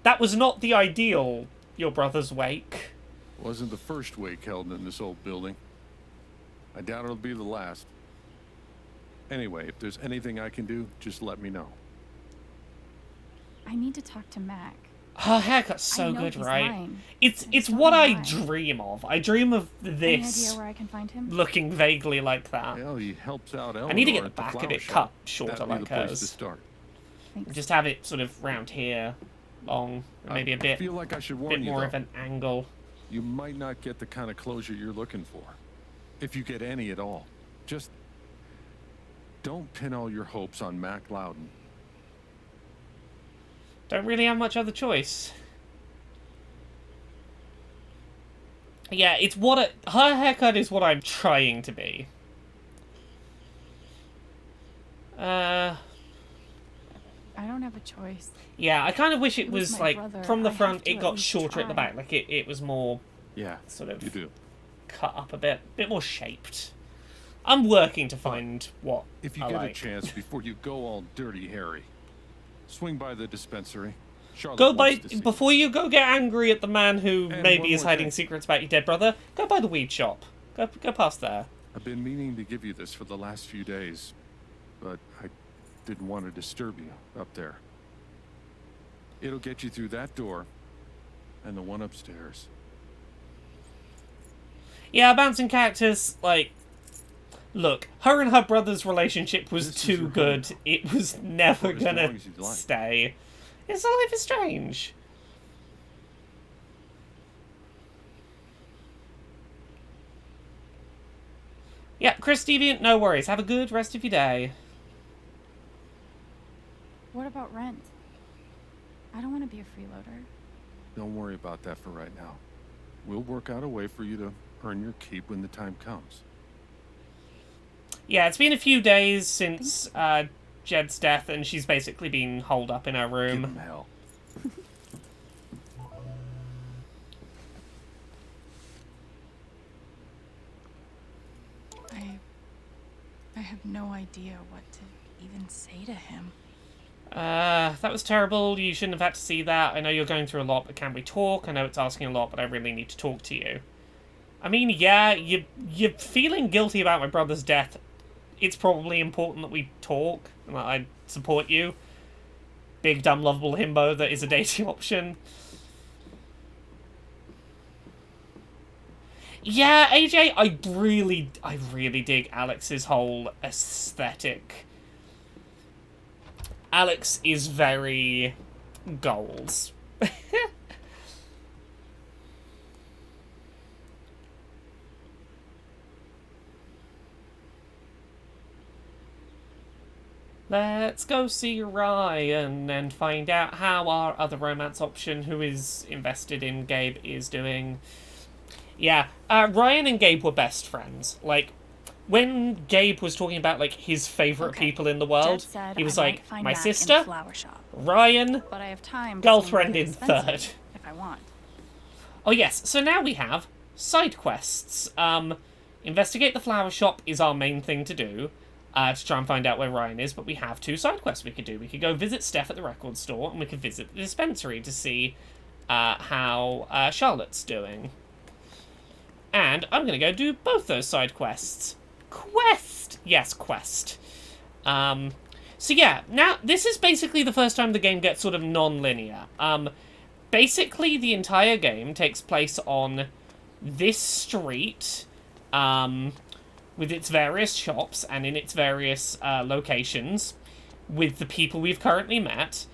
[SPEAKER 1] That was not the ideal your brother's wake.
[SPEAKER 2] Wasn't the first wake held in this old building. I doubt it'll be the last. Anyway, if there's anything I can do, just let me know.
[SPEAKER 4] I need to talk to Mac.
[SPEAKER 1] Her haircut's so
[SPEAKER 4] I know
[SPEAKER 1] good,
[SPEAKER 4] he's
[SPEAKER 1] right?
[SPEAKER 4] lying.
[SPEAKER 1] It's
[SPEAKER 4] don't
[SPEAKER 1] what
[SPEAKER 4] know
[SPEAKER 1] I
[SPEAKER 4] why.
[SPEAKER 1] dream of. I dream of
[SPEAKER 4] Any
[SPEAKER 1] this
[SPEAKER 4] idea where I can find him?
[SPEAKER 1] looking vaguely like that.
[SPEAKER 2] Hell, he helps out Eleanor
[SPEAKER 1] I need to get the
[SPEAKER 2] at the
[SPEAKER 1] back of
[SPEAKER 2] flower
[SPEAKER 1] it
[SPEAKER 2] shop.
[SPEAKER 1] cut shorter
[SPEAKER 2] That'd be
[SPEAKER 1] like
[SPEAKER 2] the place
[SPEAKER 1] hers.
[SPEAKER 2] to start.
[SPEAKER 4] Thanks.
[SPEAKER 1] Just have it sort of round here, long, and maybe a
[SPEAKER 2] I
[SPEAKER 1] bit,
[SPEAKER 2] feel like I should warn
[SPEAKER 1] bit
[SPEAKER 2] you,
[SPEAKER 1] more
[SPEAKER 2] though.
[SPEAKER 1] of an angle.
[SPEAKER 2] You might not get the kind of closure you're looking for. If you get any at all. Just don't pin all your hopes on Mac Loudon.
[SPEAKER 1] Don't really have much other choice. Yeah, it's what her haircut is what I'm trying to be.
[SPEAKER 4] I don't have a choice.
[SPEAKER 1] Yeah, I kind of wish it
[SPEAKER 4] He was
[SPEAKER 1] was
[SPEAKER 4] my
[SPEAKER 1] like
[SPEAKER 4] brother.
[SPEAKER 1] from the
[SPEAKER 4] I
[SPEAKER 1] front
[SPEAKER 4] have to
[SPEAKER 1] it
[SPEAKER 4] at
[SPEAKER 1] got
[SPEAKER 4] least
[SPEAKER 1] shorter at the
[SPEAKER 4] try.
[SPEAKER 1] back, like it was more
[SPEAKER 2] Yeah,
[SPEAKER 1] sort of
[SPEAKER 2] you do.
[SPEAKER 1] cut up a bit more shaped. I'm working to find what
[SPEAKER 2] If you
[SPEAKER 1] I
[SPEAKER 2] get
[SPEAKER 1] like.
[SPEAKER 2] a chance before you go all dirty Harry, swing by the dispensary. Charlotte
[SPEAKER 1] Go by
[SPEAKER 2] wants to see
[SPEAKER 1] before you go get angry at the man who
[SPEAKER 2] And
[SPEAKER 1] maybe
[SPEAKER 2] one
[SPEAKER 1] is
[SPEAKER 2] more
[SPEAKER 1] hiding
[SPEAKER 2] thing.
[SPEAKER 1] secrets about your dead brother. Go by the weed shop. Go past there.
[SPEAKER 2] I've been meaning to give you this for the last few days, but I didn't want to disturb you up there. It'll get you through that door and the one upstairs.
[SPEAKER 1] Yeah, bouncing cactus. Like, look, her and her brother's relationship was
[SPEAKER 2] This is
[SPEAKER 1] too
[SPEAKER 2] your
[SPEAKER 1] good.
[SPEAKER 2] home.
[SPEAKER 1] It was never
[SPEAKER 2] For as
[SPEAKER 1] gonna
[SPEAKER 2] long as you'd like.
[SPEAKER 1] stay. It's Life is Strange. Yeah, Chris Deviant, no worries. Have a good rest of your day.
[SPEAKER 4] What about rent? I don't want to be a freeloader.
[SPEAKER 2] Don't worry about that for right now. We'll work out a way for you to earn your keep when the time comes.
[SPEAKER 1] Yeah, it's been a few days since Jed's death, and she's basically been holed up in her
[SPEAKER 2] Give
[SPEAKER 1] room.
[SPEAKER 2] 'em hell.
[SPEAKER 11] I have no idea what to even say to him.
[SPEAKER 1] That was terrible. You shouldn't have had to see that. I know you're going through a lot, but can we talk? I know it's asking a lot, but I really need to talk to you. I mean, yeah, you're feeling guilty about my brother's death. It's probably important that we talk, and that I support you. Big, dumb, lovable himbo that is a dating option. Yeah, AJ, I really dig Alex's whole aesthetic. Alex is very goals. Let's go see Ryan and find out how our other romance option, who is invested in Gabe, is doing. Yeah, Ryan and Gabe were best friends. Like, when Gabe was talking about, like, his favorite
[SPEAKER 4] Okay.
[SPEAKER 1] people in the world,
[SPEAKER 4] Jed said
[SPEAKER 1] he was
[SPEAKER 4] I
[SPEAKER 1] like,
[SPEAKER 4] might find
[SPEAKER 1] my
[SPEAKER 4] Mac in the
[SPEAKER 1] sister,
[SPEAKER 4] flower shop,
[SPEAKER 1] Ryan,
[SPEAKER 4] but I have time. to
[SPEAKER 1] girlfriend
[SPEAKER 4] swing by
[SPEAKER 1] in
[SPEAKER 4] the dispensary
[SPEAKER 1] third.
[SPEAKER 4] if I want.
[SPEAKER 1] Oh yes, so now we have side quests. Investigate the flower shop is our main thing to do, to try and find out where Ryan is, but we have two side quests we could do. We could go visit Steph at the record store, and we could visit the dispensary to see how Charlotte's doing. And I'm going to go do both those side quests. Quest! Yes, quest. So yeah, now this is basically the first time the game gets sort of non-linear. Basically, the entire game takes place on this street, with its various shops and in its various locations, with the people we've currently met.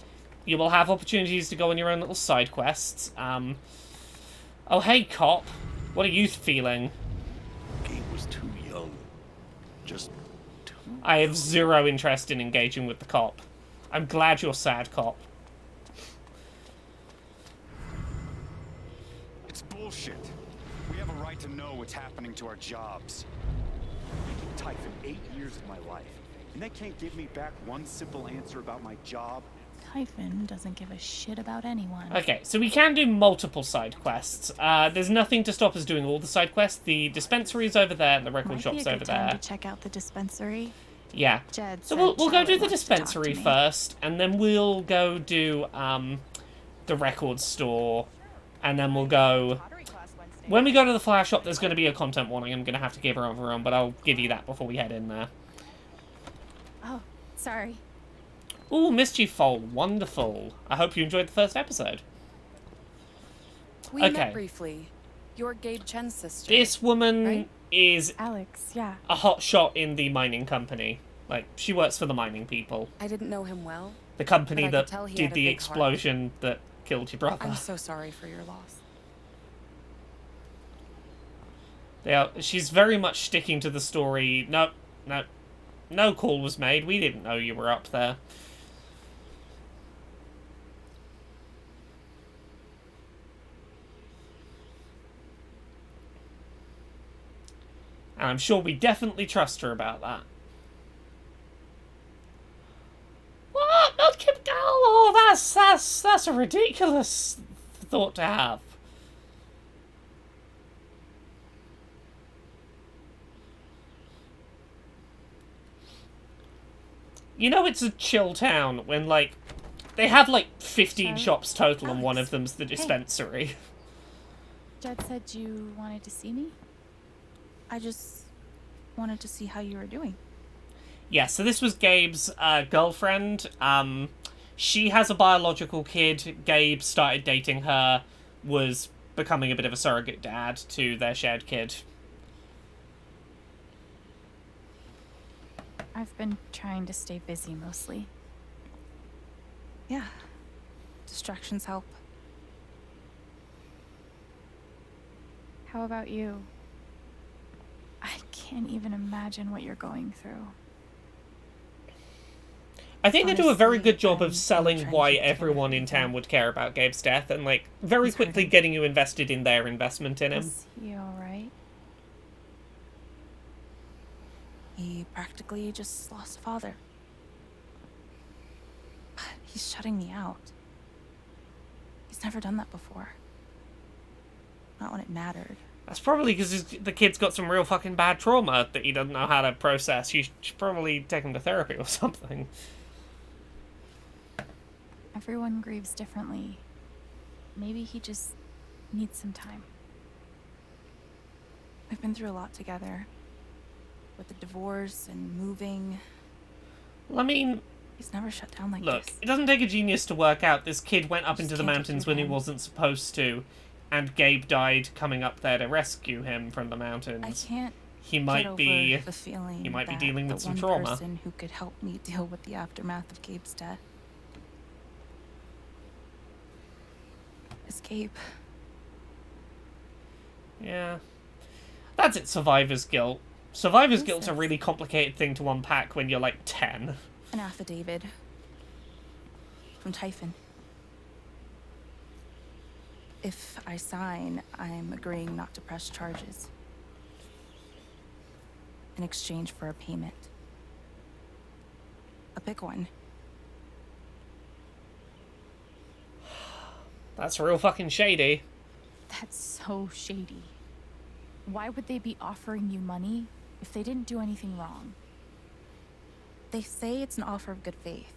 [SPEAKER 1] You will have opportunities to go on your own little side quests. Oh, hey, cop. What are you feeling?
[SPEAKER 3] Gabe was too young. Just too...
[SPEAKER 1] I have zero interest in engaging with the cop. I'm glad you're sad, cop.
[SPEAKER 12] It's bullshit. We have a right to know what's happening to our jobs. Typhon, 8 years of my life, and they can't give me back one simple answer about my job.
[SPEAKER 11] Typhon doesn't give a shit about anyone.
[SPEAKER 1] Okay, so we can do multiple side quests. There's nothing to stop us doing all the side quests. The dispensary's over there, and the record
[SPEAKER 11] Might be a
[SPEAKER 1] shop's
[SPEAKER 11] good
[SPEAKER 1] over
[SPEAKER 11] time
[SPEAKER 1] there.
[SPEAKER 11] to check out the dispensary.
[SPEAKER 1] Yeah.
[SPEAKER 11] Jed
[SPEAKER 1] So
[SPEAKER 11] said
[SPEAKER 1] we'll go do
[SPEAKER 11] Charlotte
[SPEAKER 1] the
[SPEAKER 11] wants to talk to
[SPEAKER 1] dispensary
[SPEAKER 11] me.
[SPEAKER 1] first, and then we'll go do the record store, and then we'll go... When we go to the flower shop, there's going to be a content warning. I'm going to have to give her everyone, but I'll give you that before we head in there.
[SPEAKER 4] Oh, sorry.
[SPEAKER 1] Ooh, Mischief Fold. Wonderful. I hope you enjoyed the first episode.
[SPEAKER 13] We met briefly. You're Gabe Chen's sister.
[SPEAKER 1] This woman
[SPEAKER 13] right?
[SPEAKER 1] is
[SPEAKER 4] Alex, yeah.
[SPEAKER 1] a hot shot in the mining company. Like, she works for the mining people.
[SPEAKER 13] I didn't know him well.
[SPEAKER 1] The company
[SPEAKER 13] but I
[SPEAKER 1] that
[SPEAKER 13] could tell he
[SPEAKER 1] did
[SPEAKER 13] had a
[SPEAKER 1] the
[SPEAKER 13] big
[SPEAKER 1] explosion that killed your brother.
[SPEAKER 13] heart. I'm so sorry for your loss.
[SPEAKER 1] She's very much sticking to the story. No call was made. We didn't know you were up there. And I'm sure we definitely trust her about that. What? Not Kim Gal? Oh, that's a ridiculous thought to have. You know it's a chill town when, like, they have, like, 15 shops total and one of them's the dispensary.
[SPEAKER 4] Jed said you wanted to see me?
[SPEAKER 11] I just wanted to see how you were doing.
[SPEAKER 1] Yeah, so this was Gabe's girlfriend. She has a biological kid. Gabe started dating her, was becoming a bit of a surrogate dad to their shared kid.
[SPEAKER 4] I've been trying to stay busy mostly.
[SPEAKER 11] Yeah. Distractions help.
[SPEAKER 4] How about you? I can't even imagine what you're going through.
[SPEAKER 1] I think they do a very
[SPEAKER 4] Honestly,
[SPEAKER 1] good job of
[SPEAKER 4] I'm
[SPEAKER 1] selling
[SPEAKER 4] trying to
[SPEAKER 1] why
[SPEAKER 4] keep together
[SPEAKER 1] everyone in town would care about Gabe's death and, like, very quickly getting you invested in their investment in him.
[SPEAKER 4] Is he alright?
[SPEAKER 11] He practically just lost a father. But he's shutting me out. He's never done that before. Not when it mattered.
[SPEAKER 1] That's probably because the kid's got some real fucking bad trauma that he doesn't know how to process. You should probably take him to therapy or something.
[SPEAKER 4] Everyone grieves differently. Maybe he just needs some time.
[SPEAKER 11] We've been through a lot together. With the divorce and moving.
[SPEAKER 1] Well, I mean...
[SPEAKER 11] He's never shut down like
[SPEAKER 1] Look,
[SPEAKER 11] this.
[SPEAKER 1] it doesn't take a genius to work out this kid went up into the
[SPEAKER 11] can't get
[SPEAKER 1] mountains
[SPEAKER 11] through
[SPEAKER 1] when he
[SPEAKER 11] him.
[SPEAKER 1] wasn't supposed to, and Gabe died coming up there to rescue him from the mountains.
[SPEAKER 11] I can't
[SPEAKER 1] He
[SPEAKER 11] get
[SPEAKER 1] might
[SPEAKER 11] over
[SPEAKER 1] be...
[SPEAKER 11] the feeling
[SPEAKER 1] He might be
[SPEAKER 11] that
[SPEAKER 1] dealing with
[SPEAKER 11] the
[SPEAKER 1] some
[SPEAKER 11] one
[SPEAKER 1] trauma.
[SPEAKER 11] person who could help me deal with the aftermath of Gabe's death is Gabe.
[SPEAKER 1] Yeah. That's it, survivor's guilt. Survivor's guilt's a really complicated thing to unpack when you're, like, 10.
[SPEAKER 11] An affidavit from Typhon. If I sign, I'm agreeing not to press charges in exchange for a payment. A big one.
[SPEAKER 1] That's real fucking shady.
[SPEAKER 4] That's so shady. Why would they be offering you money if they didn't do anything wrong?
[SPEAKER 11] They say it's an offer of good faith.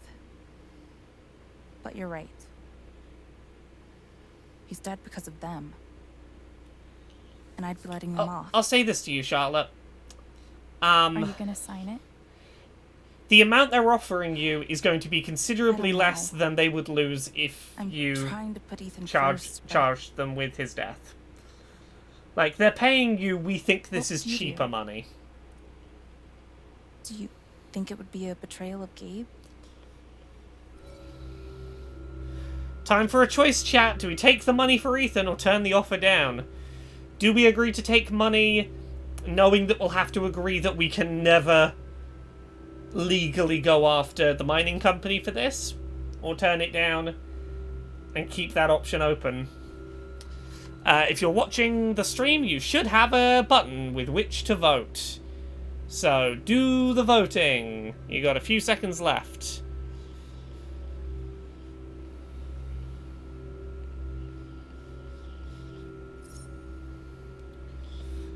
[SPEAKER 11] But you're right. He's dead because of them. And I'd be letting them off.
[SPEAKER 1] I'll say this to you, Charlotte.
[SPEAKER 4] Are you gonna sign it?
[SPEAKER 1] The amount they're offering you is going to be considerably less than they would lose if you
[SPEAKER 11] trying to put Ethan
[SPEAKER 1] charged them with his death. Like, they're paying you, we think this is cheaper money.
[SPEAKER 11] Do you think it would be a betrayal of Gabe?
[SPEAKER 1] Time for a choice, chat. Do we take the money for Ethan or turn the offer down? Do we agree to take money knowing that we'll have to agree that we can never legally go after the mining company for this? Or turn it down and keep that option open? If you're watching the stream, you should have a button with which to vote. So, do the voting. You got a few seconds left.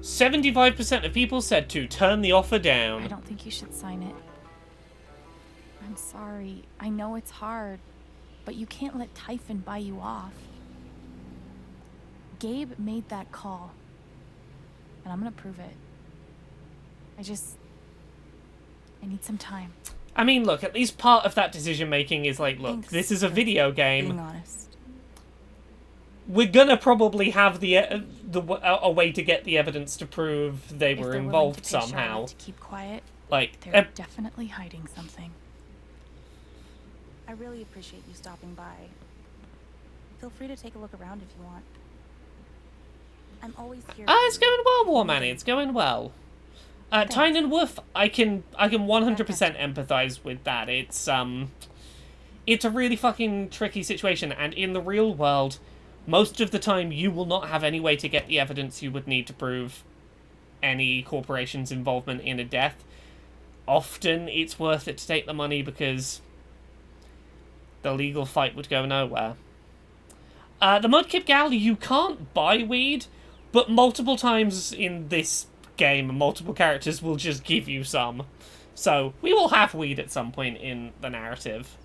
[SPEAKER 1] "75% of people said to turn the offer down."
[SPEAKER 4] I don't think you should sign it. I'm sorry. I know it's hard. but you can't let Typhon buy you off. Gabe made that call, and I'm gonna prove it. I need some time.
[SPEAKER 1] I mean, look, at least part of that decision making is like, look,
[SPEAKER 4] Thanks
[SPEAKER 1] this is a
[SPEAKER 4] for
[SPEAKER 1] video
[SPEAKER 4] Being
[SPEAKER 1] game.
[SPEAKER 4] honest.
[SPEAKER 1] We're gonna probably have a way to get the evidence to prove they
[SPEAKER 4] If
[SPEAKER 1] were
[SPEAKER 4] they're willing
[SPEAKER 1] involved
[SPEAKER 4] to pay
[SPEAKER 1] somehow.
[SPEAKER 4] Charlotte to keep quiet,
[SPEAKER 1] Like,
[SPEAKER 4] they're definitely hiding something.
[SPEAKER 11] I really appreciate you stopping by. Feel free to take a look around if you want. I'm always here.
[SPEAKER 1] it's going well, War Manny. It's going well. Tynan Wolf, I can 100% empathize with that. It's a really fucking tricky situation, and in the real world, most of the time you will not have any way to get the evidence you would need to prove any corporation's involvement in a death. Often it's worth it to take the money because the legal fight would go nowhere. The Mudkip Gal, you can't buy weed, but multiple times in this game, multiple characters will just give you some. So, we will have weed at some point in the narrative.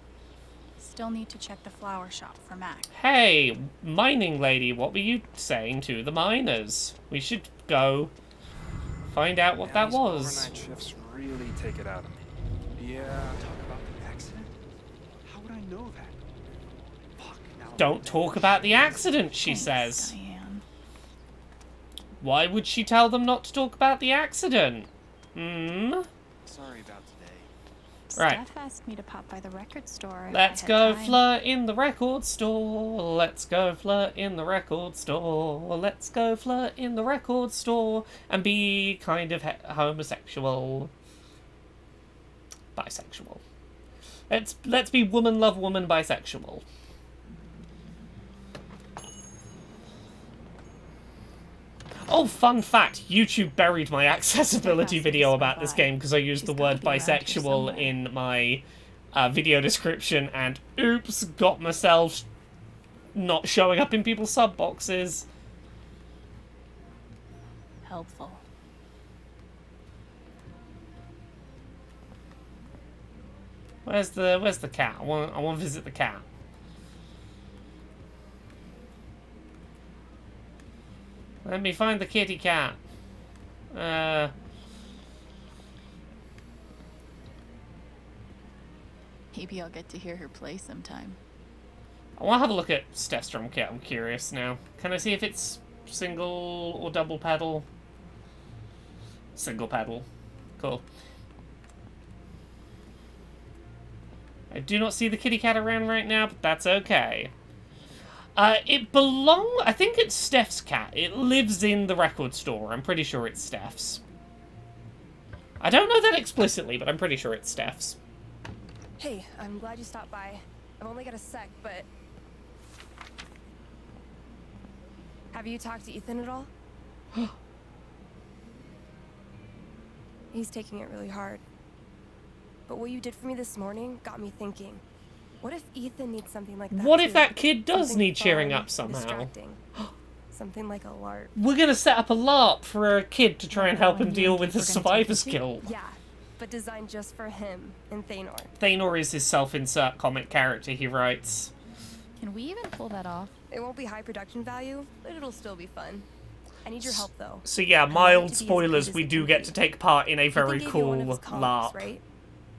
[SPEAKER 4] Still need to check the flower shop for Mac.
[SPEAKER 1] Hey, mining lady, what were you saying to the miners? We should go find out what that was.
[SPEAKER 14] Overnight shifts really take it out of me. Yeah. Talk about the accident? How would I know that? Fuck.
[SPEAKER 1] Don't talk about the accident, she says. Why would she tell them not to talk about the accident?
[SPEAKER 14] Sorry about today.
[SPEAKER 1] Right.
[SPEAKER 4] Steph asked me to pop by the record store.
[SPEAKER 1] Let's go flirt in the record store. Let's go flirt in the record store. Let's go flirt in the record store and be kind of homosexual. Bisexual. Let's be woman love woman bisexual. Oh, fun fact, YouTube buried my accessibility video about this game because I used the word bisexual in my video description and oops, got myself not showing up in people's sub boxes.
[SPEAKER 4] Helpful.
[SPEAKER 1] Where's the cat? I want to visit the cat. Let me find the kitty cat.
[SPEAKER 4] Maybe I'll get to hear her play sometime.
[SPEAKER 1] I want to have a look at Steph's drum kit. I'm curious now. Can I see if it's single or double pedal? Single pedal. Cool. I do not see the kitty cat around right now, but that's okay. I think it's Steph's cat. It lives in the record store. I'm pretty sure it's Steph's. I don't know that explicitly, but I'm pretty sure it's Steph's.
[SPEAKER 5] Hey, I'm glad you stopped by. I've only got a sec, but... Have you talked to Ethan at all? He's taking it really hard. But what you did for me this morning got me thinking. What if Ethan needs something like that?
[SPEAKER 1] What if
[SPEAKER 5] too?
[SPEAKER 1] that kid does
[SPEAKER 5] Something
[SPEAKER 1] need cheering
[SPEAKER 5] fun,
[SPEAKER 1] up somehow?
[SPEAKER 5] distracting. Something like a LARP.
[SPEAKER 1] We're gonna set up a LARP for a kid to try and help him deal with his survivor's guilt.
[SPEAKER 5] Yeah, but designed just for him and Thanor.
[SPEAKER 1] Thanor is his self-insert comic character, he writes.
[SPEAKER 4] Can we even pull that off?
[SPEAKER 5] It won't be high production value, but it'll still be fun. I need your help, though.
[SPEAKER 1] So yeah, mild spoilers, we do get to take part in a very cool LARP
[SPEAKER 5] right?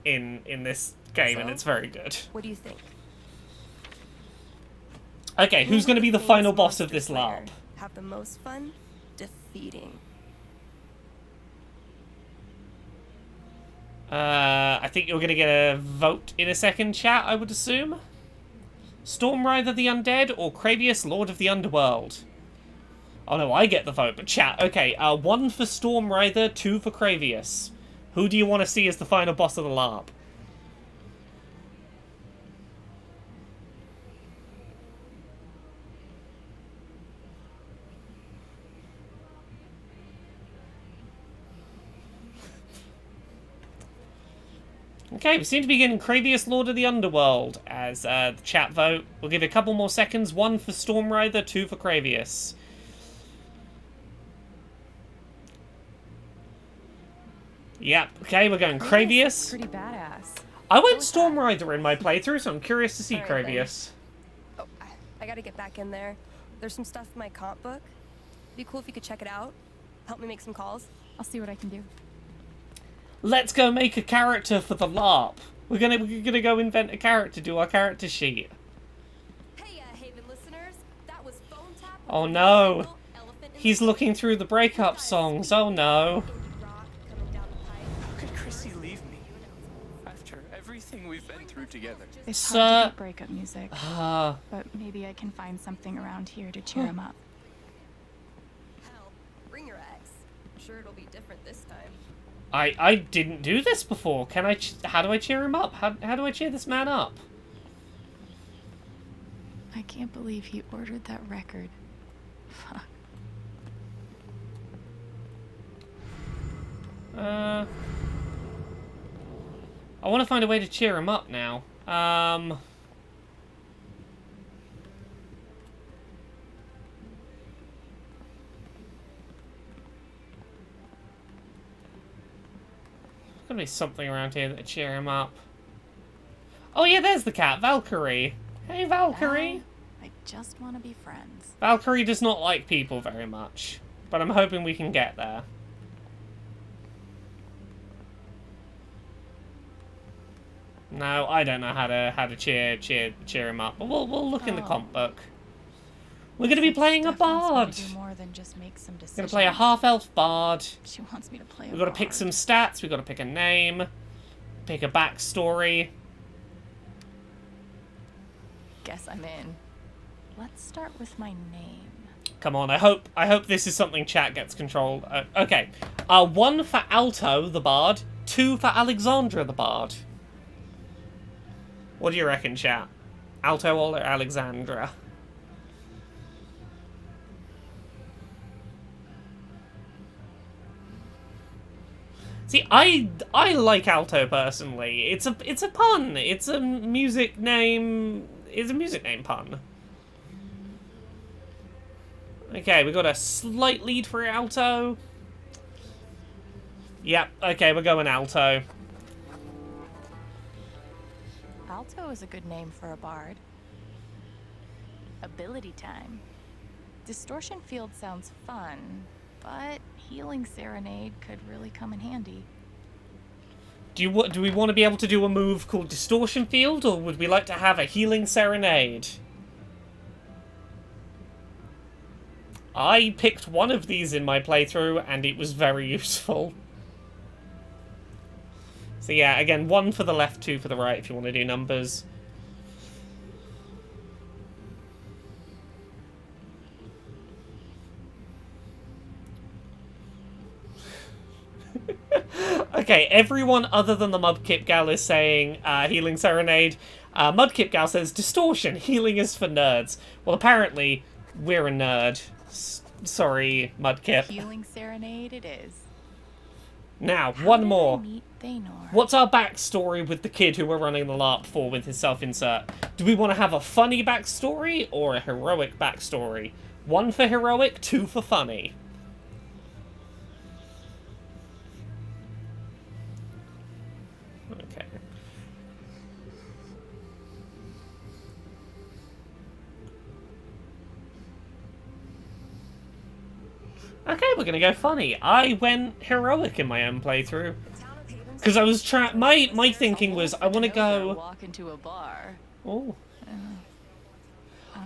[SPEAKER 1] in this game, and
[SPEAKER 5] So,
[SPEAKER 1] it's very good.
[SPEAKER 5] What do you think?
[SPEAKER 1] Okay, who's going to be the final boss of this LARP?
[SPEAKER 5] Have the most fun defeating.
[SPEAKER 1] I think you're going to get a vote in a second, chat, I would assume. Stormrider the Undead or Cravius, Lord of the Underworld? Oh no, I get the vote, but chat. Okay, 1 for Stormrider, 2 for Cravius. Who do you want to see as the final boss of the LARP? Okay, we seem to be getting Cravius, Lord of the Underworld as the chat vote. We'll give it a couple more seconds. 1 for Stormrider, 2 for Cravius. Yep, okay, we're going Cravius.
[SPEAKER 11] Pretty badass.
[SPEAKER 1] I went Storm Rider in my playthrough, so I'm curious to see
[SPEAKER 5] All right, then.
[SPEAKER 1] Kravius.
[SPEAKER 5] Oh, I gotta get back in there. There's some stuff in my comp book. Be cool if you could check it out. Help me make some calls.
[SPEAKER 4] I'll see what I can do.
[SPEAKER 1] Let's go make a character for the LARP. We're gonna go invent a character, do our character sheet.
[SPEAKER 10] Hey, Haven listeners, that was Phone Tap.
[SPEAKER 1] Oh no. He's looking through the breakup songs. Oh no.
[SPEAKER 7] How could Chrissy leave me after everything we've been through together?
[SPEAKER 4] It's hard to beat breakup music,
[SPEAKER 1] Ah.
[SPEAKER 4] but maybe I can find something around here to cheer him up.
[SPEAKER 5] Hell, bring your ex. I'm sure it'll be different this time.
[SPEAKER 1] I didn't do this before. Can I? How do I cheer him up? How do I cheer this man up?
[SPEAKER 4] I can't believe he ordered that record. Fuck.
[SPEAKER 1] I want to find a way to cheer him up now. There's gotta be something around here that'll cheer him up. Oh yeah, there's the cat, Valkyrie. Hey, Valkyrie.
[SPEAKER 4] I just want to be friends.
[SPEAKER 1] Valkyrie does not like people very much, but I'm hoping we can get there. No, I don't know how to cheer him up. But we'll look in the comp book. We're gonna be playing a bard.
[SPEAKER 4] Do more than just make some decisions.
[SPEAKER 1] We're gonna play a half-elf bard.
[SPEAKER 4] She wants me to play.
[SPEAKER 1] We've got to pick some stats. We've got to pick a name, pick a backstory.
[SPEAKER 4] Guess I'm in. Let's start with my name.
[SPEAKER 1] Come on, I hope this is something chat gets controlled. Okay, 1 for Alto the bard, 2 for Alexandra the bard. What do you reckon, chat? Alto or Alexandra? See, I like Alto personally. It's a pun. It's a music name. It's a music name pun. Okay, we got a slight lead for Alto. Yep. Okay, we're going Alto.
[SPEAKER 4] Alto is a good name for a bard. Ability time. Distortion Field sounds fun, but Healing Serenade could really come in handy.
[SPEAKER 1] Do we want to be able to do a move called Distortion Field, or would we like to have a Healing Serenade? I picked one of these in my playthrough, and it was very useful. So yeah, again, 1 for the left, 2 for the right, if you want to do numbers. Okay, everyone other than the Mudkip Gal is saying Healing Serenade. Mudkip Gal says Distortion, healing is for nerds. Well, apparently, we're a nerd. Sorry, Mudkip.
[SPEAKER 4] Healing Serenade it is.
[SPEAKER 1] Now, one more.
[SPEAKER 4] Thanor?
[SPEAKER 1] What's our backstory with the kid who we're running the LARP for with his self-insert? Do we want to have a funny backstory or a heroic backstory? 1 for heroic, 2 for funny. Okay. Okay, we're gonna go funny. I went heroic in my own playthrough. Because I was my thinking was I want to go.
[SPEAKER 4] Walk into a bar.
[SPEAKER 1] Oh.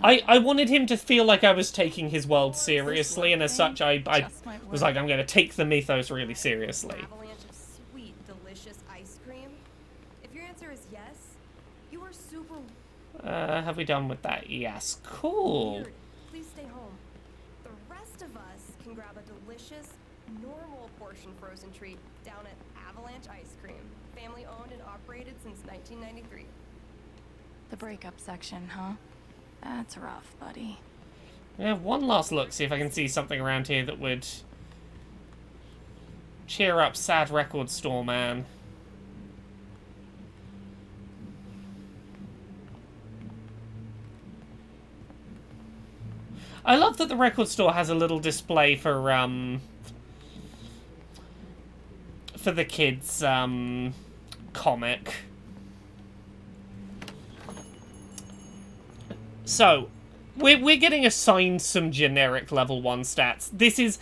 [SPEAKER 1] I wanted him to feel like I was taking his world seriously, and as such, I was like, I'm going to take the mythos really seriously.
[SPEAKER 5] Avalanche of sweet, delicious ice cream. If your answer is yes, you are super
[SPEAKER 1] Have we done with that? Yes. Cool.
[SPEAKER 5] weird. Please stay home. The rest of us can grab a delicious, normal portion frozen treat down at Avalanche Ice Cream. Family owned and operated since 1993.
[SPEAKER 4] The breakup section, huh? That's rough, buddy.
[SPEAKER 1] Yeah, one last look, see if I can see something around here that would cheer up sad record store man. I love that the record store has a little display for the kids comic. So, we're getting assigned some generic level 1 stats. This is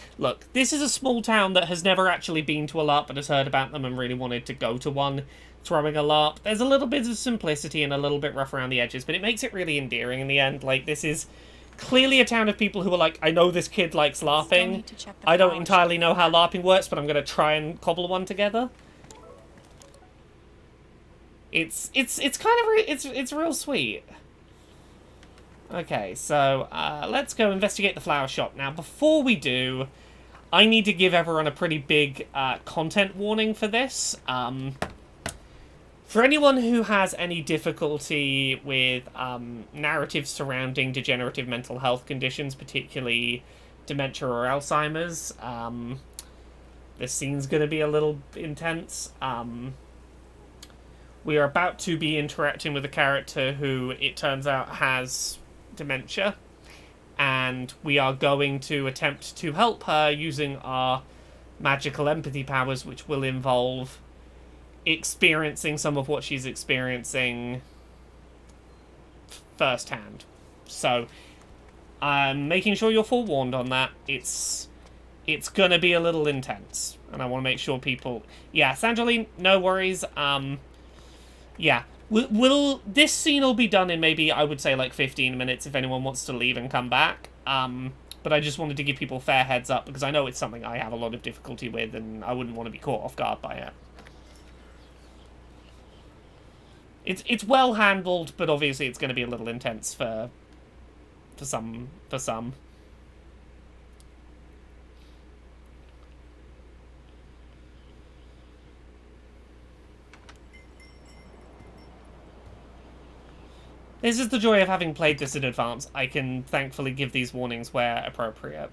[SPEAKER 1] a small town that has never actually been to a LARP but has heard about them and really wanted to go to one, throwing a LARP. There's a little bit of simplicity and a little bit rough around the edges, but it makes it really endearing in the end. Like, this is clearly a town of people who are like, I know this kid likes LARPing. I don't entirely know how LARPing works, but I'm going to try and cobble one together. It's kind of it's real sweet. Okay, so let's go investigate the flower shop. Now, before we do, I need to give everyone a pretty big content warning for this. For anyone who has any difficulty with narratives surrounding degenerative mental health conditions, particularly dementia or Alzheimer's, this scene's going to be a little intense. We are about to be interacting with a character who, it turns out, has dementia, and we are going to attempt to help her using our magical empathy powers, which will involve experiencing some of what she's experiencing firsthand. So I'm making sure you're forewarned on that. It's gonna be a little intense, and I want to make sure people... Yeah, Sanjali, no worries. Yeah. This scene will be done in maybe, I would say, like 15 minutes if anyone wants to leave and come back. But I just wanted to give people fair heads up, because I know it's something I have a lot of difficulty with, and I wouldn't want to be caught off guard by it. It's well handled, but obviously it's going to be a little intense for some. This is the joy of having played this in advance. I can thankfully give these warnings where appropriate.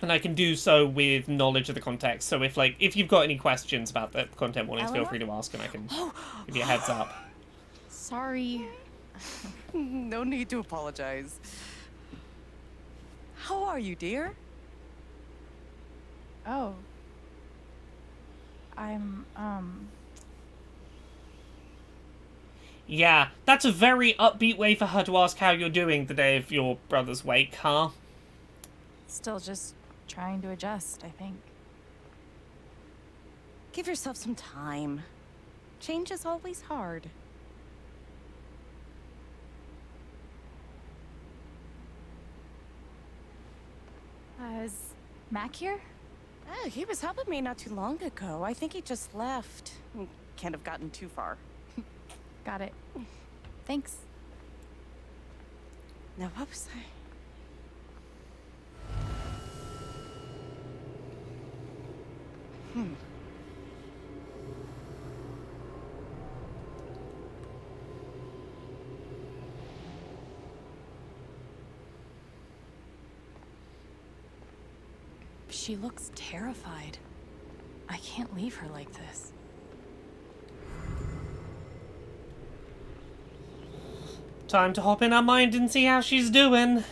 [SPEAKER 1] And I can do so with knowledge of the context. So if you've got any questions about the content warnings, feel free to ask and I can give you a heads up.
[SPEAKER 4] Sorry.
[SPEAKER 15] No need to apologize. How are you, dear?
[SPEAKER 4] Oh. I'm,
[SPEAKER 1] Yeah, that's a very upbeat way for her to ask how you're doing the day of your brother's wake, huh?
[SPEAKER 4] Still just trying to adjust, I think.
[SPEAKER 15] Give yourself some time. Change is always hard.
[SPEAKER 4] Is Mac here?
[SPEAKER 15] Oh, he was helping me not too long ago. I think he just left. Can't have gotten too far.
[SPEAKER 4] Got it. Thanks.
[SPEAKER 15] Now, what was I?
[SPEAKER 11] She looks terrified. I can't leave her like this.
[SPEAKER 1] Time to hop in our mind and see how she's doing.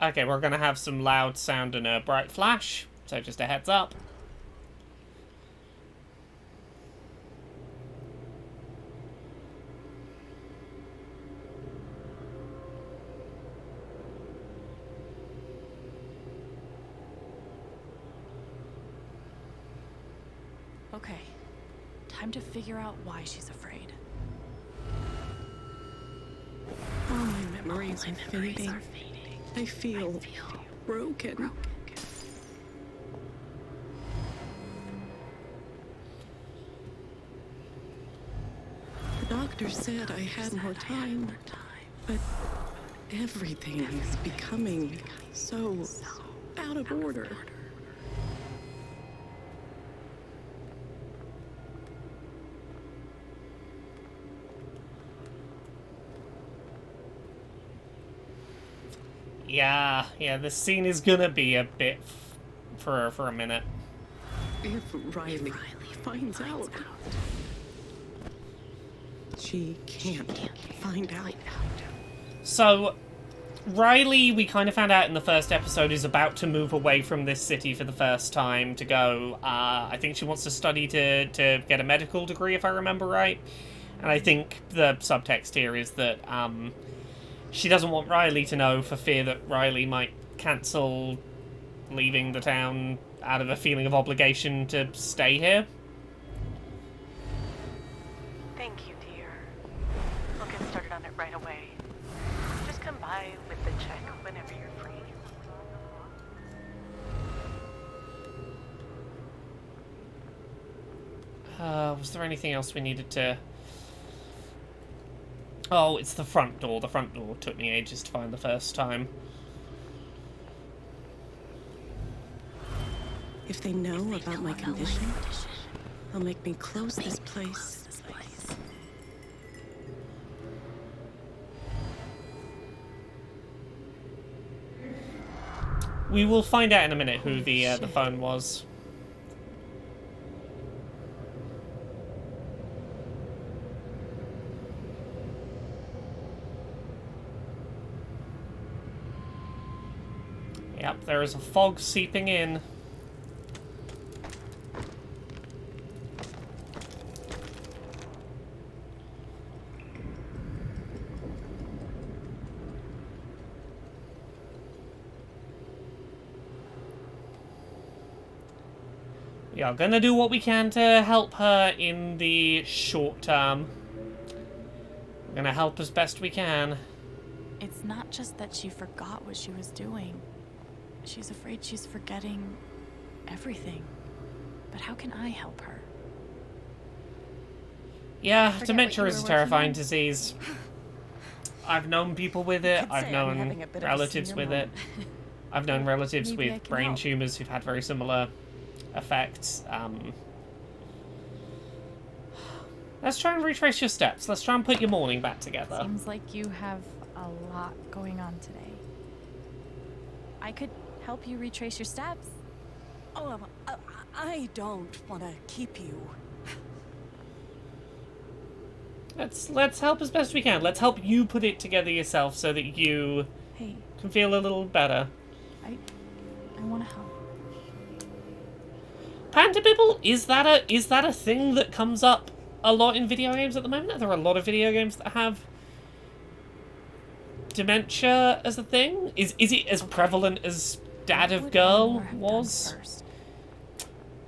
[SPEAKER 1] Okay, we're gonna have some loud sound and a bright flash, so just a heads up.
[SPEAKER 11] Okay, time to figure out why she's afraid.
[SPEAKER 16] All my memories are fading. I feel broken. The doctor said I had more time, but everything is becoming so out of order.
[SPEAKER 1] Yeah, this scene is gonna be a bit for a minute.
[SPEAKER 16] If Riley finds out, she can't find out.
[SPEAKER 1] So, Riley, we kind of found out in the first episode, is about to move away from this city for the first time to go, I think she wants to study to get a medical degree, if I remember right. And I think the subtext here is that she doesn't want Riley to know for fear that Riley might cancel leaving the town out of a feeling of obligation to stay here.
[SPEAKER 17] Thank you, dear. We'll get started on it right away. Just come by with the check whenever you're free.
[SPEAKER 1] Was there anything else we needed to... Oh, it's the front door. The front door took me ages to find the first time.
[SPEAKER 16] If they know about my condition, they'll make me close this place.
[SPEAKER 1] We will find out in a minute who the phone was. Yep, there is a fog seeping in. We are gonna do what we can to help her in the short term. We're gonna help as best we can.
[SPEAKER 4] It's not just that she forgot what she was doing. She's afraid she's forgetting everything. But how can I help her?
[SPEAKER 1] Yeah,
[SPEAKER 4] Forget
[SPEAKER 1] dementia
[SPEAKER 4] what
[SPEAKER 1] is
[SPEAKER 4] you
[SPEAKER 1] a
[SPEAKER 4] were
[SPEAKER 1] terrifying
[SPEAKER 4] working on?
[SPEAKER 1] disease. I've known people with it.
[SPEAKER 4] Could
[SPEAKER 1] I've
[SPEAKER 4] say I'm
[SPEAKER 1] known
[SPEAKER 4] having a bit of a
[SPEAKER 1] relatives
[SPEAKER 4] senior
[SPEAKER 1] with it.
[SPEAKER 4] moment.
[SPEAKER 1] I've known relatives
[SPEAKER 4] Maybe I
[SPEAKER 1] with
[SPEAKER 4] can
[SPEAKER 1] brain
[SPEAKER 4] help.
[SPEAKER 1] tumors who've had very similar effects. Let's try and retrace your steps. Let's try and put your morning back together.
[SPEAKER 4] Seems like you have a lot going on today. I could help you retrace your steps.
[SPEAKER 15] Oh, I don't want to keep you.
[SPEAKER 1] Let's help as best we can. Let's help you put it together yourself so that you
[SPEAKER 4] Hey,
[SPEAKER 1] can feel a little better.
[SPEAKER 4] I want to help.
[SPEAKER 1] Panda Bibble, is that a thing that comes up a lot in video games at the moment? Are there a lot of video games that have dementia as a thing? Is it as prevalent as Dad of Girl was?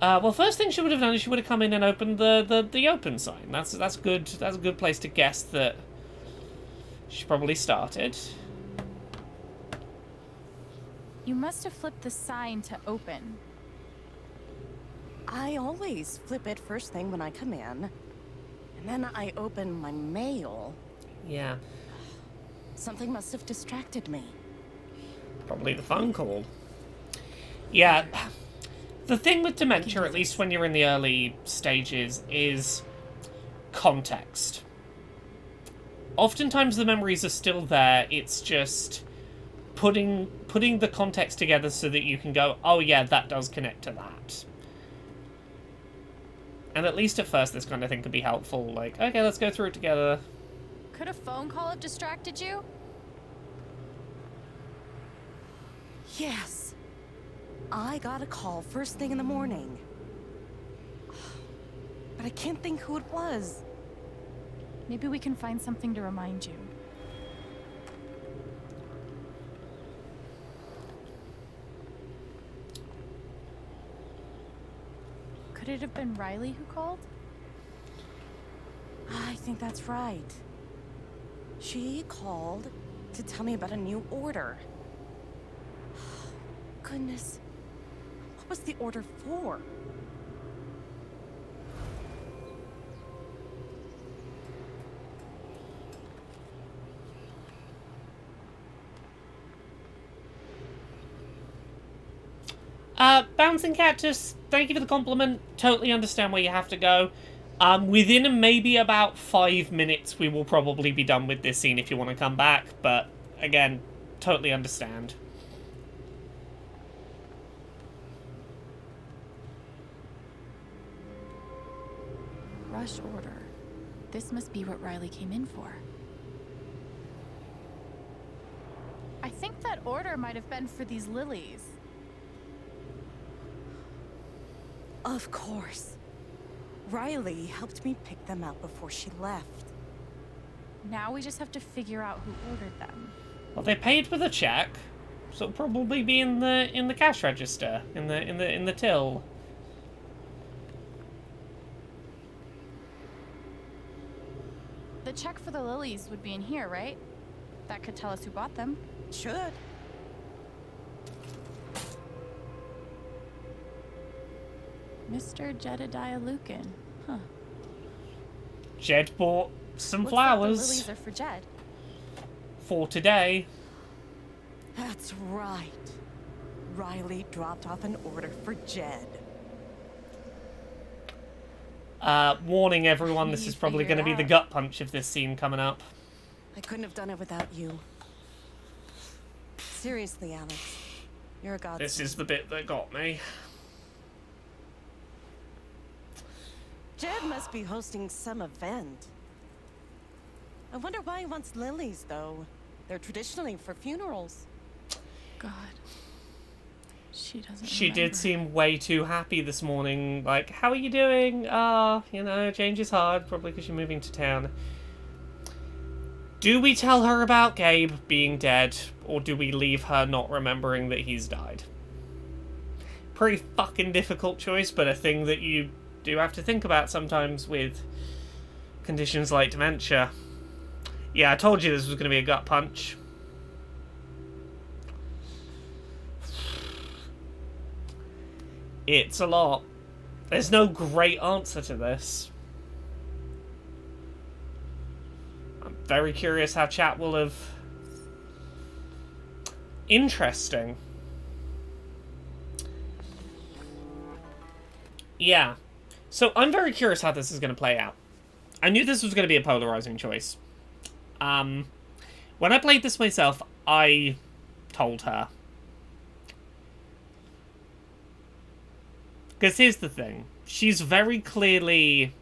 [SPEAKER 1] Well, first thing she would have done is she would have come in and opened the open sign. That's good. That's a good place to guess that she probably started.
[SPEAKER 4] You must have flipped the sign to open.
[SPEAKER 15] I always flip it first thing when I come in. And then I open my mail.
[SPEAKER 1] Yeah.
[SPEAKER 15] Something must have distracted me.
[SPEAKER 1] Probably the phone call. Yeah. The thing with dementia, at least when you're in the early stages, is context. Oftentimes the memories are still there, it's just putting the context together so that you can go, oh yeah, that does connect to that. And at least at first this kind of thing could be helpful, like, okay, let's go through it together.
[SPEAKER 4] Could a phone call have distracted you?
[SPEAKER 15] Yes. I got a call first thing in the morning. But I can't think who it was.
[SPEAKER 4] Maybe we can find something to remind you. Could it have been Riley who called?
[SPEAKER 15] I think that's right. She called to tell me about a new order. Goodness. What was the order for?
[SPEAKER 1] Bouncing Cactus, thank you for the compliment. Totally understand where you have to go. Within maybe about 5 minutes, we will probably be done with this scene if you want to come back. But, again, totally understand.
[SPEAKER 4] Rush order. This must be what Riley came in for. I that order might have been for these lilies.
[SPEAKER 15] Of course. Riley helped me pick them out before she left.
[SPEAKER 4] Now we just have to figure out who ordered them.
[SPEAKER 1] Well, they paid with a check, so it'll probably be in the cash register, in the till.
[SPEAKER 4] The check for the lilies would be in here, right? That could tell us who bought them.
[SPEAKER 15] Should.
[SPEAKER 4] Mr. Jedediah Lucan. Huh.
[SPEAKER 1] Jed bought some
[SPEAKER 4] Looks
[SPEAKER 1] flowers
[SPEAKER 4] like the lilies are for Jed.
[SPEAKER 1] for today.
[SPEAKER 15] That's right. Riley dropped off an order for Jed.
[SPEAKER 1] Warning everyone, this is probably going to be the gut punch of this scene coming up.
[SPEAKER 15] I couldn't have done it without you. Seriously, Alex. You're a godsend.
[SPEAKER 1] This is the bit that got me.
[SPEAKER 15] Jed must be hosting some event. I wonder why he wants lilies, though. They're traditionally for funerals.
[SPEAKER 4] God. She doesn't
[SPEAKER 1] She
[SPEAKER 4] remember.
[SPEAKER 1] did seem way too happy this morning. Like, how are you doing? You know, change is hard, probably because you're moving to town. Do we tell her about Gabe being dead, or do we leave her not remembering that he's died? Pretty fucking difficult choice, but a thing that you do have to think about sometimes with conditions like dementia. Yeah, I told you this was going to be a gut punch. It's a lot. There's no great answer to this. I'm very curious how chat will have... Interesting. Yeah. So I'm very curious how this is going to play out. I knew this was going to be a polarizing choice. When I played this myself, I told her. Because here's the thing. She's very clearly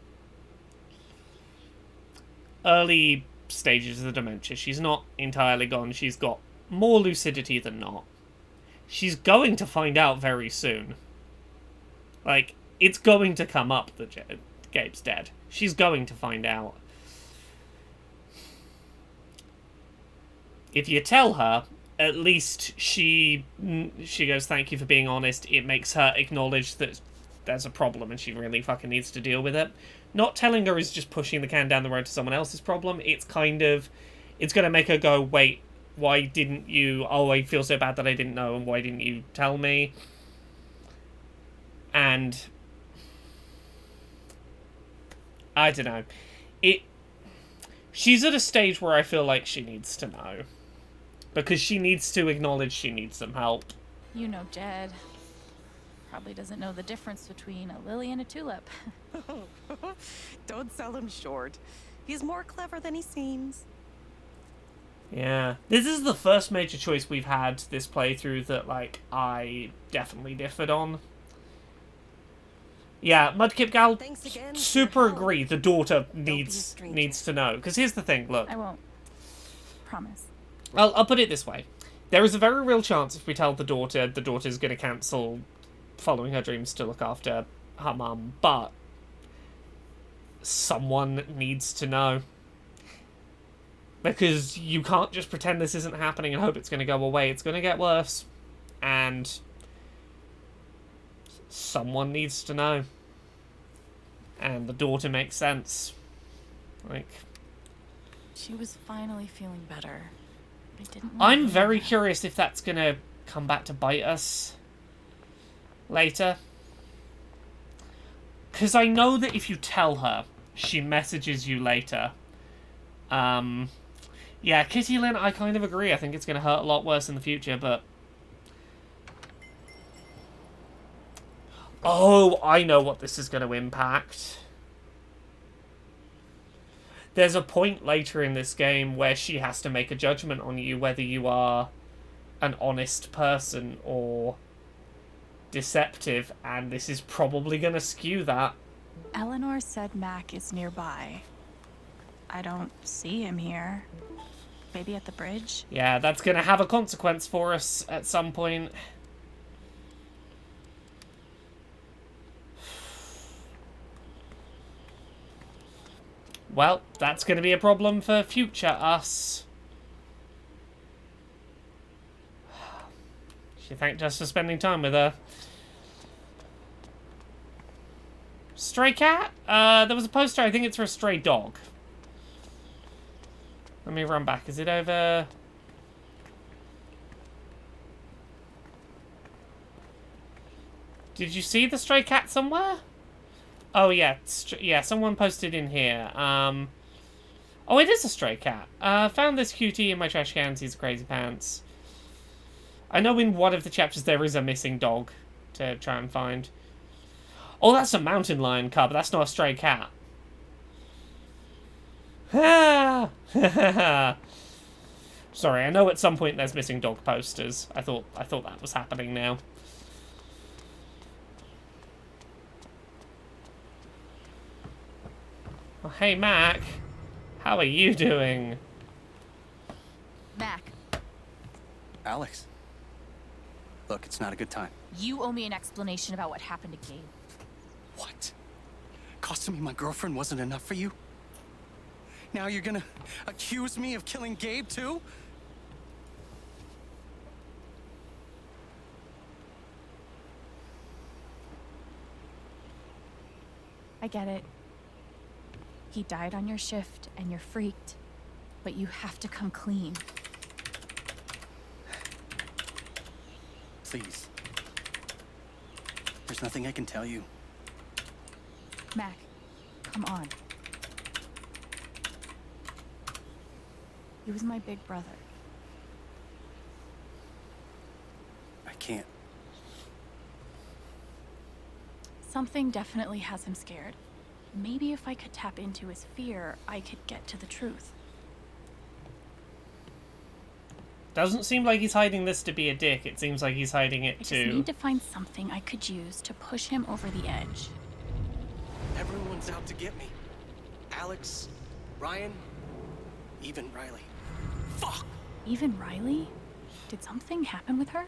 [SPEAKER 1] early stages of the dementia. She's not entirely gone. She's got more lucidity than not. She's going to find out very soon. Like, it's going to come up that Gabe's dead. She's going to find out. If you tell her, at least she goes, thank you for being honest. It makes her acknowledge that there's a problem and she really fucking needs to deal with it. Not telling her is just pushing the can down the road to someone else's problem. It's kind of... It's going to make her go, wait, why didn't you... Oh, I feel so bad that I didn't know, and why didn't you tell me? And... I don't know. She's at a stage where I feel like she needs to know. Because she needs to acknowledge she needs some help.
[SPEAKER 4] You know Jed. Probably doesn't know the difference between a lily and a tulip.
[SPEAKER 15] Don't sell him short. He's more clever than he seems.
[SPEAKER 1] Yeah. This is the first major choice we've had this playthrough that, like, I definitely differed on. Yeah, Mudkip Gal, super agree the daughter needs to know. Because here's the thing, look.
[SPEAKER 4] I won't. Promise.
[SPEAKER 1] I'll put it this way. There is a very real chance if we tell the daughter's going to cancel following her dreams to look after her mum, but someone needs to know. Because you can't just pretend this isn't happening and hope it's going to go away. It's going to get worse. And someone needs to know. And the daughter makes sense. Like...
[SPEAKER 4] She was finally feeling better. I didn't
[SPEAKER 1] I'm very curious if that's going to come back to bite us later. Because I know that if you tell her, she messages you later. Yeah, Kitty Lynn, I kind of agree. I think it's going to hurt a lot worse in the future, but... Oh, I know what this is going to impact. There's a point later in this game where she has to make a judgment on you whether you are an honest person or deceptive, and this is probably going to skew that.
[SPEAKER 4] Eleanor said Mac is nearby. I don't see him here. Maybe at the bridge?
[SPEAKER 1] Yeah, that's gonna have a consequence for us at some point. Well, that's gonna be a problem for future us. She thanked us for spending time with her. Stray cat? There was a poster, I think it's for a stray dog. Let me run back. Is it over? Did you see the stray cat somewhere? Oh yeah, yeah. Someone posted in here. Oh, it is a stray cat. Found this cutie in my trash cans. He's crazy pants. I know in one of the chapters there is a missing dog to try and find. Oh, that's a mountain lion cub. That's not a stray cat. Ah! Sorry, I know at some point there's missing dog posters. I thought that was happening now. Oh, hey Mac, how are you doing?
[SPEAKER 11] Mac,
[SPEAKER 8] Alex. Look, it's not a good time.
[SPEAKER 11] you owe me an explanation about what happened to Gabe.
[SPEAKER 8] What? Costing me my girlfriend wasn't enough for you? Now you're gonna accuse me of killing Gabe too?
[SPEAKER 4] I get it. He died on your shift, and you're freaked. But you have to come clean.
[SPEAKER 8] Please. There's nothing I can tell you.
[SPEAKER 4] Mac, come on. He was my big brother.
[SPEAKER 8] I can't.
[SPEAKER 4] Something definitely has him scared. Maybe if I could tap into his fear, I could get to the truth.
[SPEAKER 1] Doesn't seem like he's hiding this to be a dick. It seems like he's hiding it
[SPEAKER 4] I just
[SPEAKER 1] to...
[SPEAKER 4] need to find something I could use to push him over the edge.
[SPEAKER 8] Everyone's out to get me. Alex, Ryan, even Riley. Fuck!
[SPEAKER 4] Even Riley? Did something happen with her?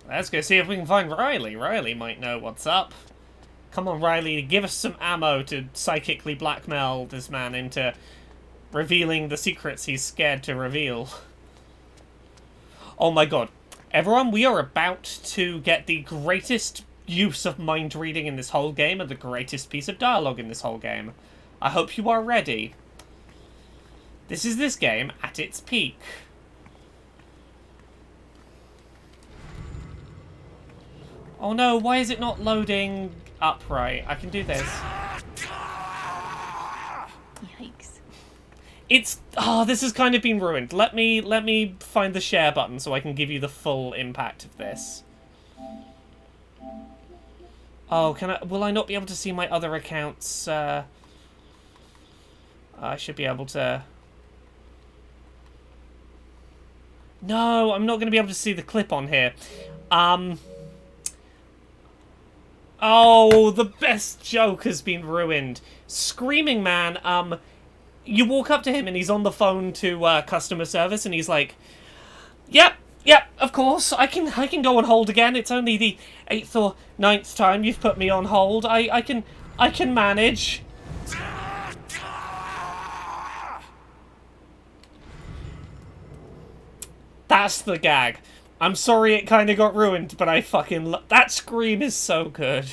[SPEAKER 1] Let's go see if we can find Riley. Riley might know what's up. Come on, Riley, give us some ammo to psychically blackmail this man into revealing the secrets he's scared to reveal. Oh my god. Everyone, we are about to get the greatest use of mind reading in this whole game and the greatest piece of dialogue in this whole game. I hope you are ready. This is this game at its peak. Oh no, why is it not loading upright? I can do this.
[SPEAKER 4] Yikes.
[SPEAKER 1] It's... Oh, this has kind of been ruined. Let me find the share button so I can give you the full impact of this. Oh, can I... Will I not be able to see my other accounts? I should be able to... No, I'm not going to be able to see the clip on here. Oh, the best joke has been ruined. Screaming Man, you walk up to him and he's on the phone to customer service and he's like, Yep, of course, I can go on hold again. It's only the 8th or 9th time you've put me on hold. I can manage. That's the gag. I'm sorry it kind of got ruined, but I fucking that scream is so good.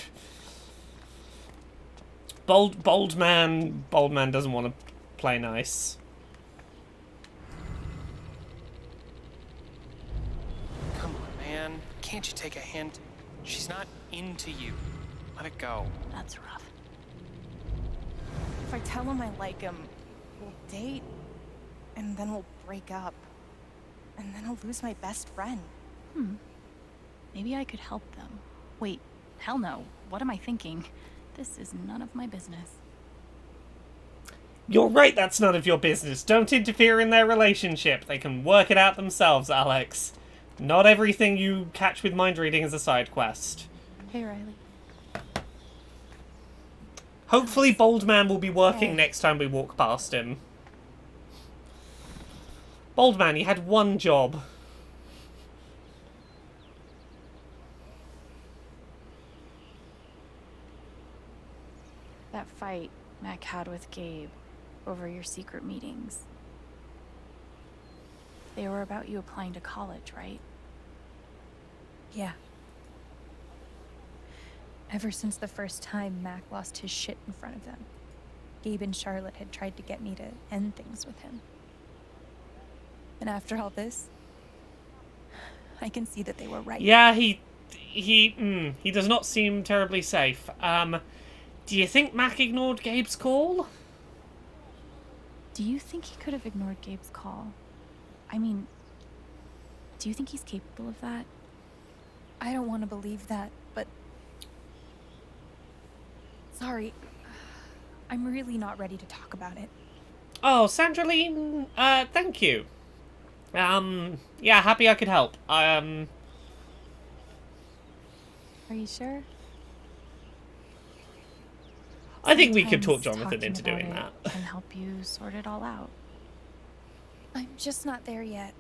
[SPEAKER 1] Bold man doesn't want to play nice.
[SPEAKER 9] Come on, man. Can't you take a hint? She's not into you. Let it go.
[SPEAKER 4] That's rough.
[SPEAKER 11] If I tell him I like him, we'll date, and then we'll break up. And then I'll lose my best friend.
[SPEAKER 4] Maybe I could help them. Wait, hell no. What am I thinking? This is none of my business.
[SPEAKER 1] You're right, that's none of your business. Don't interfere in their relationship. They can work it out themselves, Alex. Not everything you catch with mind reading is a side quest.
[SPEAKER 4] Hey, Riley.
[SPEAKER 1] Hopefully Bold Man will be working next time we walk past him. Bold man, you had one job.
[SPEAKER 4] That fight Mac had with Gabe over your secret meetings. They were about you applying to college, right?
[SPEAKER 18] Yeah. Ever since the first time Mac lost his shit in front of them, Gabe and Charlotte had tried to get me to end things with him. And after all this, I can see that they were right.
[SPEAKER 1] Yeah, he does not seem terribly safe. Do you think Mac ignored Gabe's call?
[SPEAKER 4] Do you think he could have ignored Gabe's call? I mean, do you think he's capable of that?
[SPEAKER 18] I don't want to believe that, but... Sorry. I'm really not ready to talk about it.
[SPEAKER 1] Oh, Sandraline, thank you. Yeah, happy I could help.
[SPEAKER 4] Are you sure?
[SPEAKER 1] I think we could talk
[SPEAKER 4] Sometimes
[SPEAKER 1] Jonathan
[SPEAKER 4] talking
[SPEAKER 1] into
[SPEAKER 4] about
[SPEAKER 1] doing
[SPEAKER 4] it
[SPEAKER 1] that.
[SPEAKER 4] Can help you sort it all out.
[SPEAKER 18] I'm just not there yet.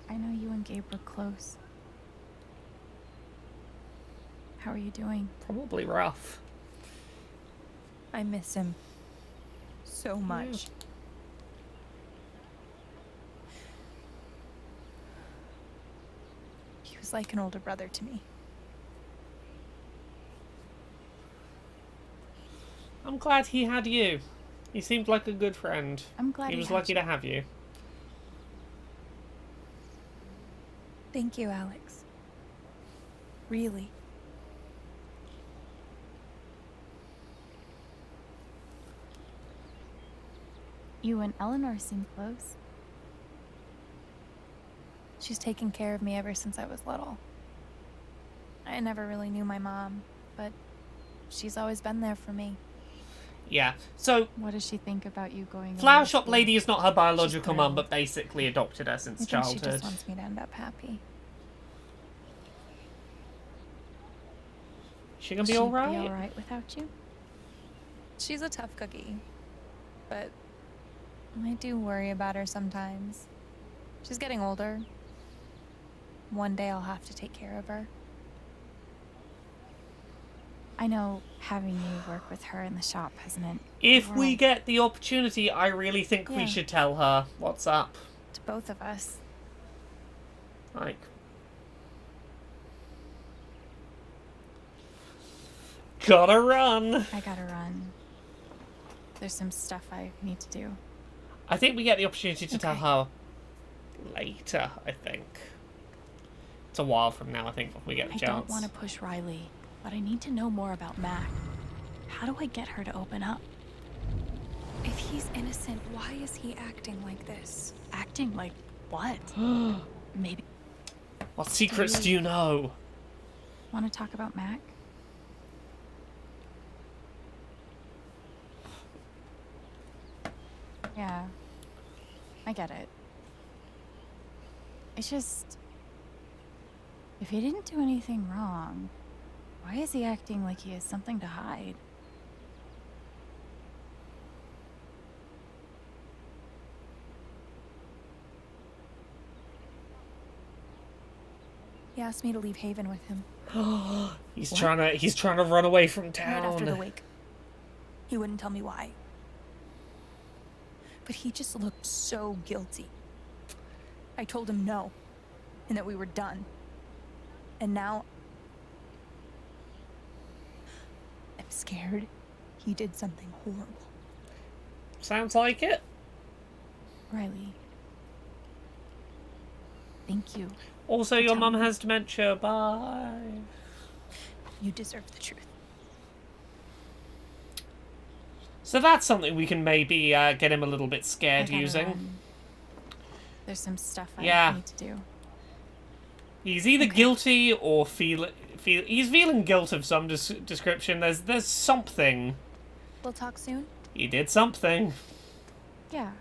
[SPEAKER 4] I know you and Gabe were close. How are you doing?
[SPEAKER 1] Probably rough.
[SPEAKER 18] I miss him so much. He was like an older brother to me.
[SPEAKER 1] I'm glad he had you. He seemed like a good friend.
[SPEAKER 4] I'm glad
[SPEAKER 1] he
[SPEAKER 4] he
[SPEAKER 1] was
[SPEAKER 4] had
[SPEAKER 1] lucky
[SPEAKER 4] you.
[SPEAKER 1] to have you.
[SPEAKER 18] Thank you, Alex. Really.
[SPEAKER 4] You and Eleanor seem close.
[SPEAKER 18] She's taken care of me ever since I was little. I never really knew my mom, but she's always been there for me.
[SPEAKER 1] Yeah, so...
[SPEAKER 4] What does she think about you going
[SPEAKER 1] Flower
[SPEAKER 4] away to
[SPEAKER 1] Shop
[SPEAKER 4] school?
[SPEAKER 1] Lady is not her biological mum,
[SPEAKER 4] thrilled.
[SPEAKER 1] but basically adopted her since
[SPEAKER 18] I think
[SPEAKER 1] childhood.
[SPEAKER 18] she just wants me to end up happy.
[SPEAKER 1] She gonna be
[SPEAKER 4] She'd
[SPEAKER 1] alright?
[SPEAKER 4] be alright without you?
[SPEAKER 18] She's a tough cookie, but I do worry about her sometimes. She's getting older. One day I'll have to take care of her.
[SPEAKER 4] I know having you work with her in the shop has meant
[SPEAKER 1] If
[SPEAKER 4] the
[SPEAKER 1] we
[SPEAKER 4] world
[SPEAKER 1] get the opportunity, I really think we
[SPEAKER 18] Yeah.
[SPEAKER 1] should tell her what's up.
[SPEAKER 18] To both of us.
[SPEAKER 1] Like... Gotta run!
[SPEAKER 4] I gotta run. There's some stuff I need to do.
[SPEAKER 1] I think we get the opportunity to tell
[SPEAKER 4] Okay.
[SPEAKER 1] her later, I think. It's a while from now, I think, if we get the
[SPEAKER 4] I
[SPEAKER 1] chance.
[SPEAKER 4] don't want to push Riley, but I need to know more about Mac. How do I get her to open up?
[SPEAKER 18] If he's innocent, why is he acting like this?
[SPEAKER 4] Acting like what? Maybe.
[SPEAKER 1] What secrets do you know?
[SPEAKER 4] Want to talk about Mac? Yeah, I get it. It's just... If he didn't do anything wrong, why is he acting like he has something to hide?
[SPEAKER 18] He asked me to leave Haven with him.
[SPEAKER 1] He's
[SPEAKER 18] What?
[SPEAKER 1] trying to run away from town.
[SPEAKER 18] Right after the wake. He wouldn't tell me why. But he just looked so guilty. I told him no, and that we were done. And now... I'm scared he did something horrible.
[SPEAKER 1] Sounds like it.
[SPEAKER 4] Riley. Thank you.
[SPEAKER 1] Also, your mum has dementia. Bye.
[SPEAKER 18] You deserve the truth.
[SPEAKER 1] So that's something we can maybe get him a little bit
[SPEAKER 4] I
[SPEAKER 1] scared
[SPEAKER 4] gotta
[SPEAKER 1] using.
[SPEAKER 4] run. There's some stuff I
[SPEAKER 1] Yeah.
[SPEAKER 4] need to do.
[SPEAKER 1] He's either guilty or he's feeling guilt of some description. There's something.
[SPEAKER 18] We'll talk soon?
[SPEAKER 1] He did something.
[SPEAKER 4] Yeah.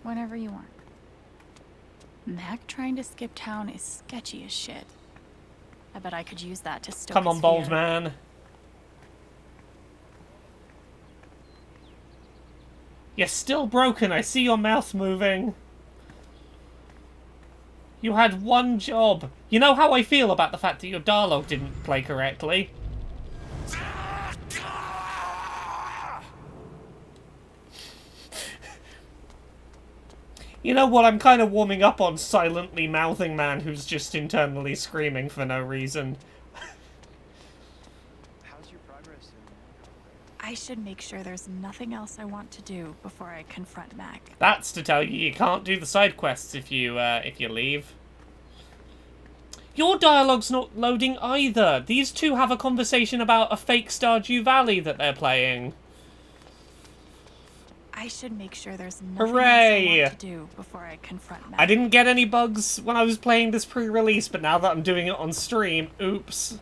[SPEAKER 4] Whenever you want. Mac trying to skip town is sketchy as shit. I bet I could use that to stoke
[SPEAKER 1] Come on,
[SPEAKER 4] his
[SPEAKER 1] bold
[SPEAKER 4] fear.
[SPEAKER 1] man. You're still broken. I see your mouth moving. You had one job. You know how I feel about the fact that your dialogue didn't play correctly? You know what? I'm kind of warming up on silently mouthing man who's just internally screaming for no reason.
[SPEAKER 14] How's your progress?
[SPEAKER 11] I should make sure there's nothing else I want to do before I confront Mac.
[SPEAKER 1] That's to tell you can't do the side quests if you leave. Your dialogue's not loading either. These two have a conversation about a fake Stardew Valley that they're playing.
[SPEAKER 11] I should make sure there's nothing
[SPEAKER 1] Hooray!
[SPEAKER 11] else I want to do before I confront Mac.
[SPEAKER 1] I didn't get any bugs when I was playing this pre-release, but now that I'm doing it on stream, oops.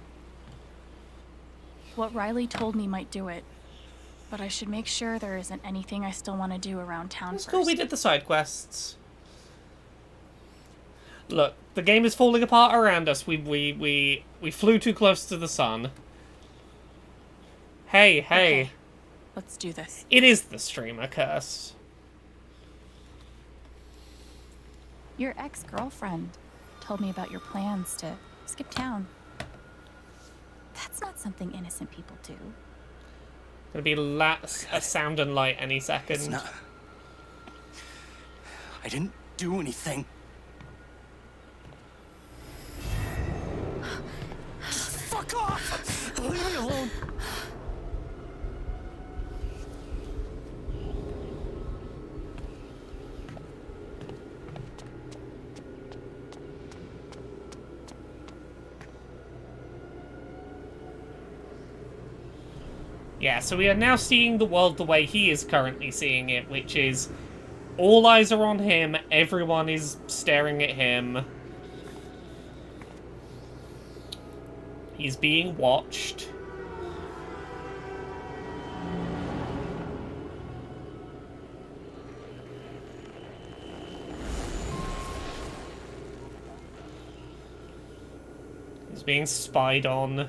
[SPEAKER 11] What Riley told me might do it, but I should make sure there isn't anything I still want to do around town
[SPEAKER 1] It's
[SPEAKER 11] first.
[SPEAKER 1] cool we did the side quests. Look, the game is falling apart around us. We flew too close to the sun. Hey.
[SPEAKER 11] Okay, let's do this.
[SPEAKER 1] It is the streamer curse.
[SPEAKER 11] Your ex-girlfriend told me about your plans to skip town. That's not something innocent people do.
[SPEAKER 1] Gonna be a sound and light any second.
[SPEAKER 8] It's not. I didn't do anything. Fuck off! Leave me alone.
[SPEAKER 1] Yeah, so we are now seeing the world the way he is currently seeing it, which is all eyes are on him, everyone is staring at him. He's being watched. He's being spied on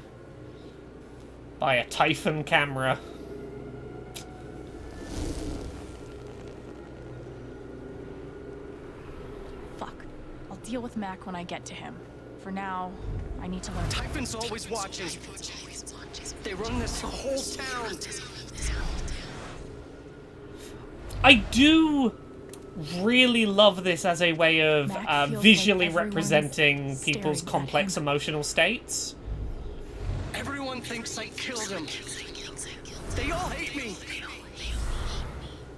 [SPEAKER 1] by a Typhon camera.
[SPEAKER 11] Fuck. I'll deal with Mac when I get to him. For now, I need to learn.
[SPEAKER 8] Typhon's always watching. They run this whole town.
[SPEAKER 1] I do really love this as a way of
[SPEAKER 11] Mac feels
[SPEAKER 1] visually
[SPEAKER 11] like everyone's
[SPEAKER 1] representing people's
[SPEAKER 11] staring at
[SPEAKER 1] complex emotional states.
[SPEAKER 8] Everyone thinks I killed him. They all hate me.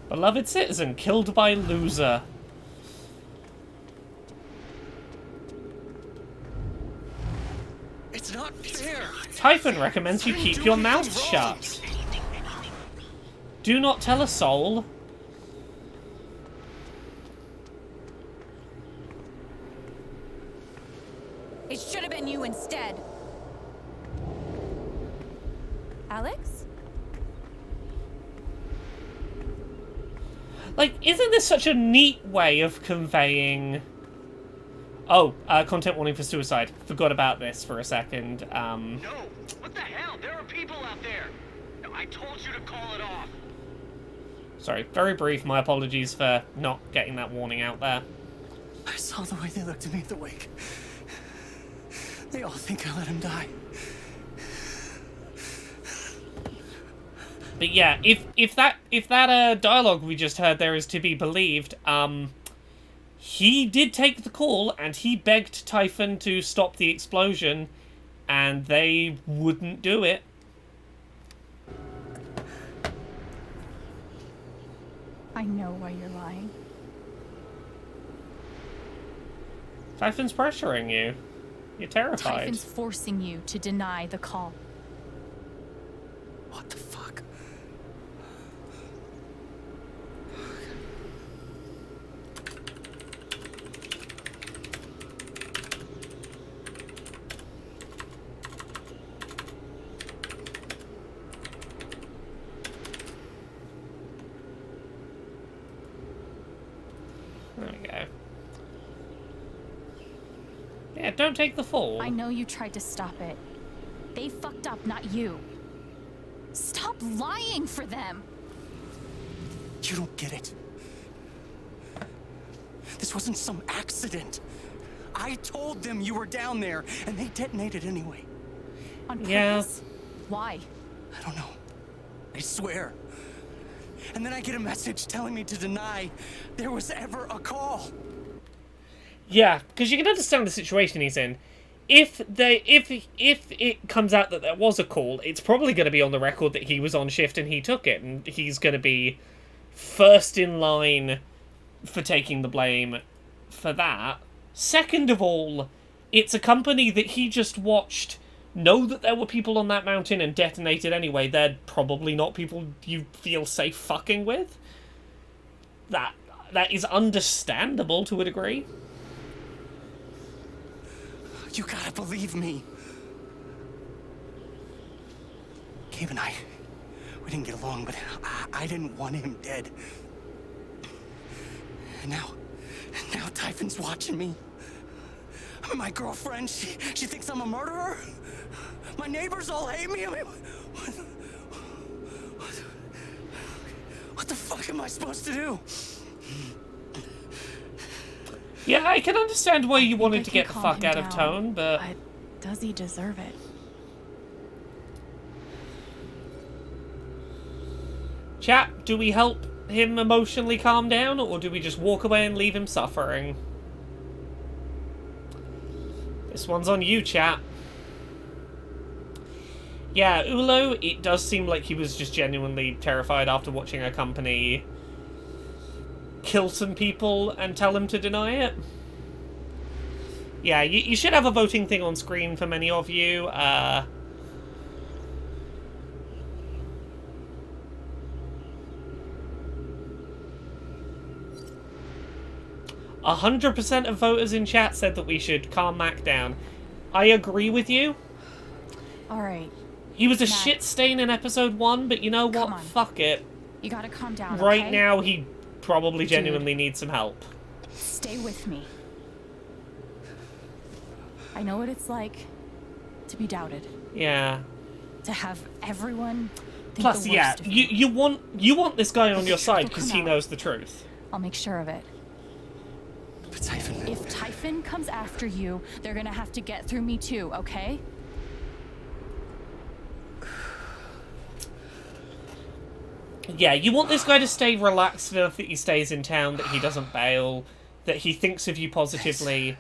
[SPEAKER 1] Beloved citizen killed by loser.
[SPEAKER 8] It's not fair.
[SPEAKER 1] Typhon recommends you keep your mouth shut. Do not tell a soul.
[SPEAKER 18] It should have been you instead. Alex?
[SPEAKER 1] Like, isn't this such a neat way of conveying... Oh, content warning for suicide. Forgot about this for a second.
[SPEAKER 19] No! What the hell? There are people out there! No, I told you to call it off!
[SPEAKER 1] Sorry, very brief. My apologies for not getting that warning out there.
[SPEAKER 8] I saw the way they looked at me at the wake. They all think I let him die.
[SPEAKER 1] But yeah, if that dialogue we just heard there is to be believed, he did take the call and he begged Typhon to stop the explosion, and they wouldn't do it.
[SPEAKER 11] I know why you're lying.
[SPEAKER 1] Typhon's pressuring you. You're terrified.
[SPEAKER 11] Typhon's forcing you to deny the call.
[SPEAKER 8] What the fuck?
[SPEAKER 1] There we go. Yeah, don't take the fall.
[SPEAKER 11] I know you tried to stop it. They fucked up, not you. Stop lying for them!
[SPEAKER 8] You don't get it. This wasn't some accident. I told them you were down there, and they detonated anyway.
[SPEAKER 4] On purpose?
[SPEAKER 1] Yeah.
[SPEAKER 4] Why?
[SPEAKER 8] I don't know. I swear. And then I get a message telling me to deny there was ever a call.
[SPEAKER 1] Yeah, because you can understand the situation he's in. If it comes out that there was a call, it's probably going to be on the record that he was on shift and he took it, and he's going to be first in line for taking the blame for that. Second of all, it's a company that he just watched know that there were people on that mountain and detonated anyway. They're probably not people you feel safe fucking with. That is understandable to a degree.
[SPEAKER 8] You gotta believe me. Gabe and I, we didn't get along, but I didn't want him dead. And now Typhon's watching me. My girlfriend, she thinks I'm a murderer. My neighbors all hate me. I mean, what the fuck am I supposed to do?
[SPEAKER 1] Yeah, I can understand why you wanted to get the
[SPEAKER 4] calm
[SPEAKER 1] fuck
[SPEAKER 4] him
[SPEAKER 1] out of
[SPEAKER 4] down,
[SPEAKER 1] town, but
[SPEAKER 4] does he deserve it?
[SPEAKER 1] chat, do we help him emotionally calm down, or do we just walk away and leave him suffering? This one's on you, chat. Yeah, Ulo, it does seem like he was just genuinely terrified after watching a company kill some people and tell him to deny it. Yeah, you should have a voting thing on screen for many of you. 100% of voters in chat said that we should calm Mac down. I agree with you.
[SPEAKER 4] Alright.
[SPEAKER 1] He was a shit stain in episode 1, but you know what? Fuck it.
[SPEAKER 4] You gotta calm down,
[SPEAKER 1] Right
[SPEAKER 4] okay?
[SPEAKER 1] now, he probably genuinely needs some help.
[SPEAKER 4] Stay with me. I know what it's like to be doubted.
[SPEAKER 1] Yeah.
[SPEAKER 4] To have everyone think
[SPEAKER 1] Plus,
[SPEAKER 4] the
[SPEAKER 1] yeah,
[SPEAKER 4] worst of you.
[SPEAKER 1] you want this guy on your side
[SPEAKER 4] He'll
[SPEAKER 1] because
[SPEAKER 4] come
[SPEAKER 1] he
[SPEAKER 4] out.
[SPEAKER 1] knows the truth.
[SPEAKER 4] I'll make sure of it.
[SPEAKER 8] But Typhon...
[SPEAKER 4] If Typhon comes after you, they're gonna have to get through me too, okay?
[SPEAKER 1] Yeah, you want this guy to stay relaxed enough that he stays in town, that he doesn't bail, that he thinks of you positively.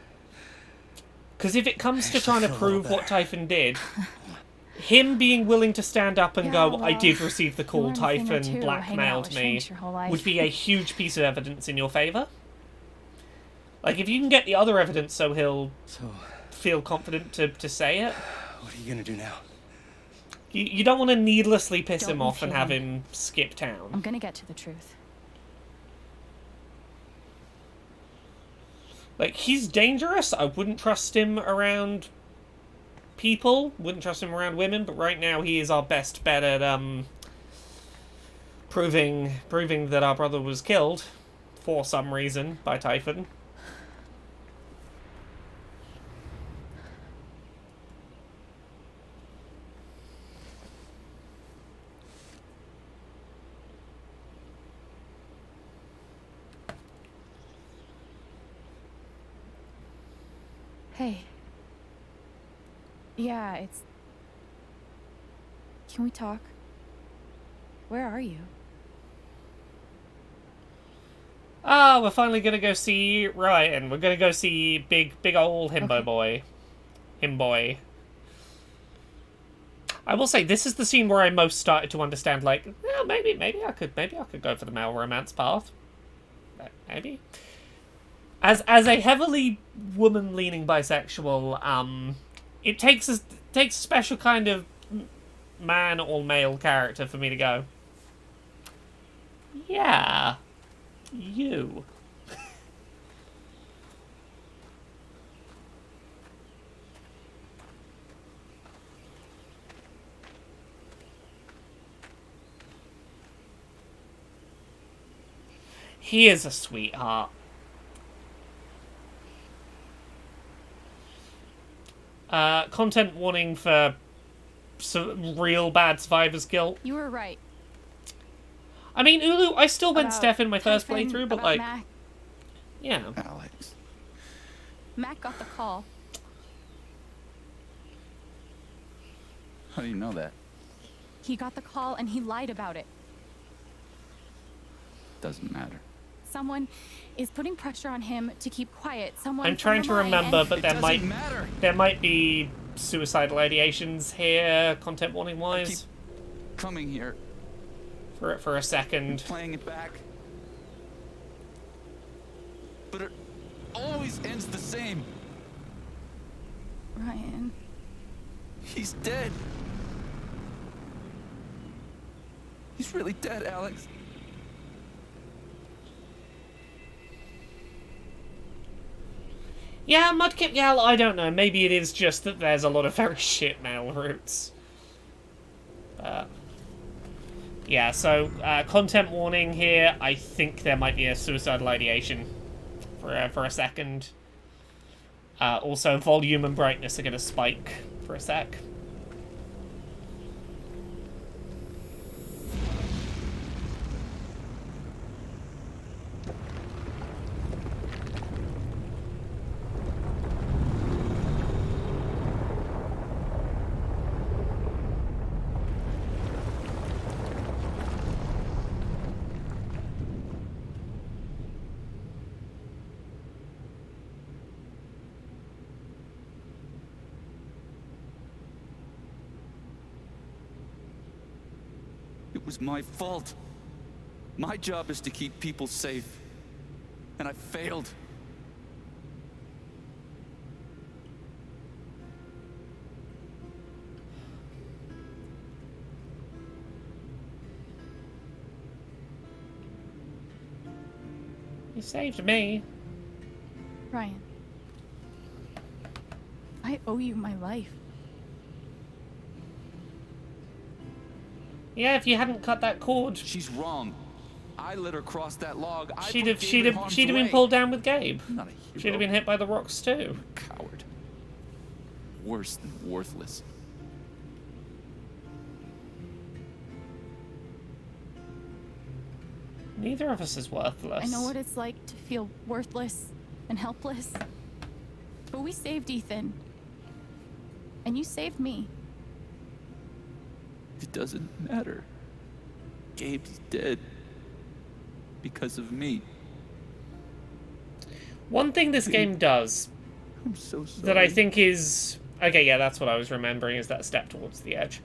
[SPEAKER 1] Because if it comes to trying to prove what Typhon did, him being willing to stand up and go, I did receive the call,
[SPEAKER 4] learn a thing or
[SPEAKER 1] Typhon
[SPEAKER 4] two hanging out
[SPEAKER 1] blackmailed
[SPEAKER 4] with
[SPEAKER 1] me,
[SPEAKER 4] Shanks your whole life.
[SPEAKER 1] would be a huge piece of evidence in your favour. Like, if you can get the other evidence so he'll feel confident to say it.
[SPEAKER 8] What are you gonna do now?
[SPEAKER 1] You don't want to needlessly piss
[SPEAKER 4] Don't
[SPEAKER 1] him off and
[SPEAKER 4] leave
[SPEAKER 1] have
[SPEAKER 4] him.
[SPEAKER 1] him skip town.
[SPEAKER 4] I'm gonna get to the truth.
[SPEAKER 1] Like, he's dangerous. I wouldn't trust him around people. Wouldn't trust him around women. But right now, he is our best bet at proving that our brother was killed for some reason by Typhon.
[SPEAKER 4] Hey. Yeah, it's... Can we talk? Where are you?
[SPEAKER 1] Ah, we're finally gonna go see Ryan. We're gonna go see big old himbo boy. Himboy. I will say, this is the scene where I most started to understand, like, well, maybe I could go for the male romance path. Maybe. As a heavily woman-leaning bisexual, it takes a special kind of man or male character for me to go, yeah, you. He is a sweetheart. Content warning for real bad survivor's guilt.
[SPEAKER 4] You were right.
[SPEAKER 1] I mean, Ulu, I still went
[SPEAKER 4] About
[SPEAKER 1] Steph in my first
[SPEAKER 4] Typhon,
[SPEAKER 1] playthrough, but
[SPEAKER 4] about
[SPEAKER 1] like,
[SPEAKER 4] Mac.
[SPEAKER 1] yeah.
[SPEAKER 7] Alex.
[SPEAKER 4] Mac got the call.
[SPEAKER 7] How do you know that?
[SPEAKER 4] He got the call and he lied about it.
[SPEAKER 7] Doesn't matter.
[SPEAKER 4] Someone is putting pressure on him to keep quiet. Someone.
[SPEAKER 1] I'm trying to remember, but there might be suicidal ideations here, content warning wise.
[SPEAKER 7] Coming here.
[SPEAKER 1] For a second.
[SPEAKER 7] Playing it back. But it always ends the same.
[SPEAKER 4] Ryan.
[SPEAKER 7] He's dead. He's really dead, Alex.
[SPEAKER 1] Yeah, Mudkip Gal, I don't know. Maybe it is just that there's a lot of very shit mail routes. Yeah, so, content warning here. I think there might be a suicidal ideation for a second. Also, volume and brightness are going to spike for a sec.
[SPEAKER 7] It was my fault. My job is to keep people safe. And I failed.
[SPEAKER 1] You saved me.
[SPEAKER 4] Ryan. I owe you my life.
[SPEAKER 1] Yeah, if you hadn't cut that cord,
[SPEAKER 7] she's wrong. I let her cross that log.
[SPEAKER 1] She'd have been pulled down with Gabe.
[SPEAKER 7] Not a hero.
[SPEAKER 1] She'd have been hit by the rocks too.
[SPEAKER 7] Coward. Worse than worthless.
[SPEAKER 1] Neither of us is worthless.
[SPEAKER 4] I know what it's like to feel worthless and helpless. But we saved Ethan. And you saved me.
[SPEAKER 7] It doesn't matter. Gabe's dead. Because of me.
[SPEAKER 1] One thing this game does
[SPEAKER 7] I'm so sorry.
[SPEAKER 1] that I think is... Okay, yeah, that's what I was remembering, is that step towards the edge.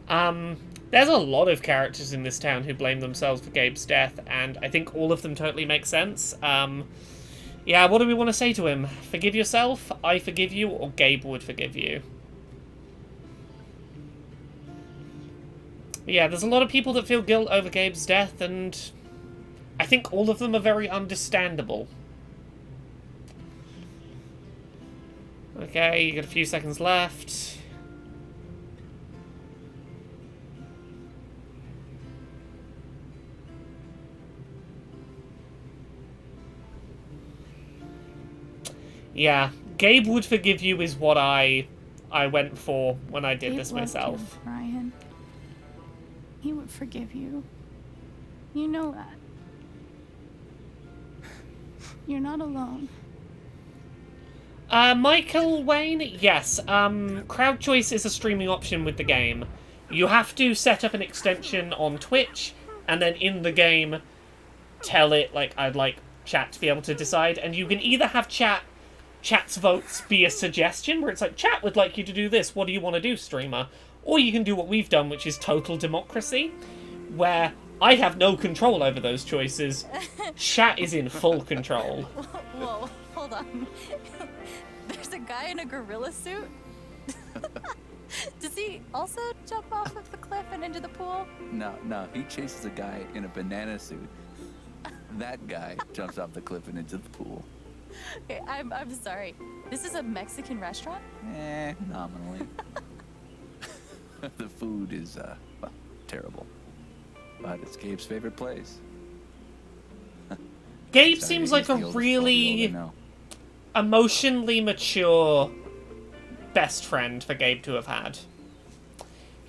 [SPEAKER 1] There's a lot of characters in this town who blame themselves for Gabe's death, and I think all of them totally make sense. Yeah, what do we want to say to him? Forgive yourself, I forgive you, or Gabe would forgive you? Yeah, there's a lot of people that feel guilt over Gabe's death, and I think all of them are very understandable. Okay, you got a few seconds left. Yeah, Gabe would forgive you is what I went for when I did this myself.
[SPEAKER 4] You, Ryan. He would forgive you. You know that. You're not alone.
[SPEAKER 1] Michael Wayne, yes. Crowd choice is a streaming option with the game. You have to set up an extension on Twitch, and then in the game, tell it, like, I'd like chat to be able to decide, and you can either have chat's votes be a suggestion, where it's like, chat would like you to do this, what do you want to do, streamer? Or you can do what we've done, which is total democracy, where I have no control over those choices. Chat is in full control.
[SPEAKER 4] Whoa, hold on. There's a guy in a gorilla suit? Does he also jump off of the cliff and into the pool?
[SPEAKER 7] No, he chases a guy in a banana suit. That guy jumps off the cliff and into the pool.
[SPEAKER 4] Okay, I'm sorry. This is a Mexican restaurant?
[SPEAKER 7] Nominally. The food is, well, terrible. But it's Gabe's favorite place.
[SPEAKER 1] Gabe seems like a really emotionally mature best friend for Gabe to have had.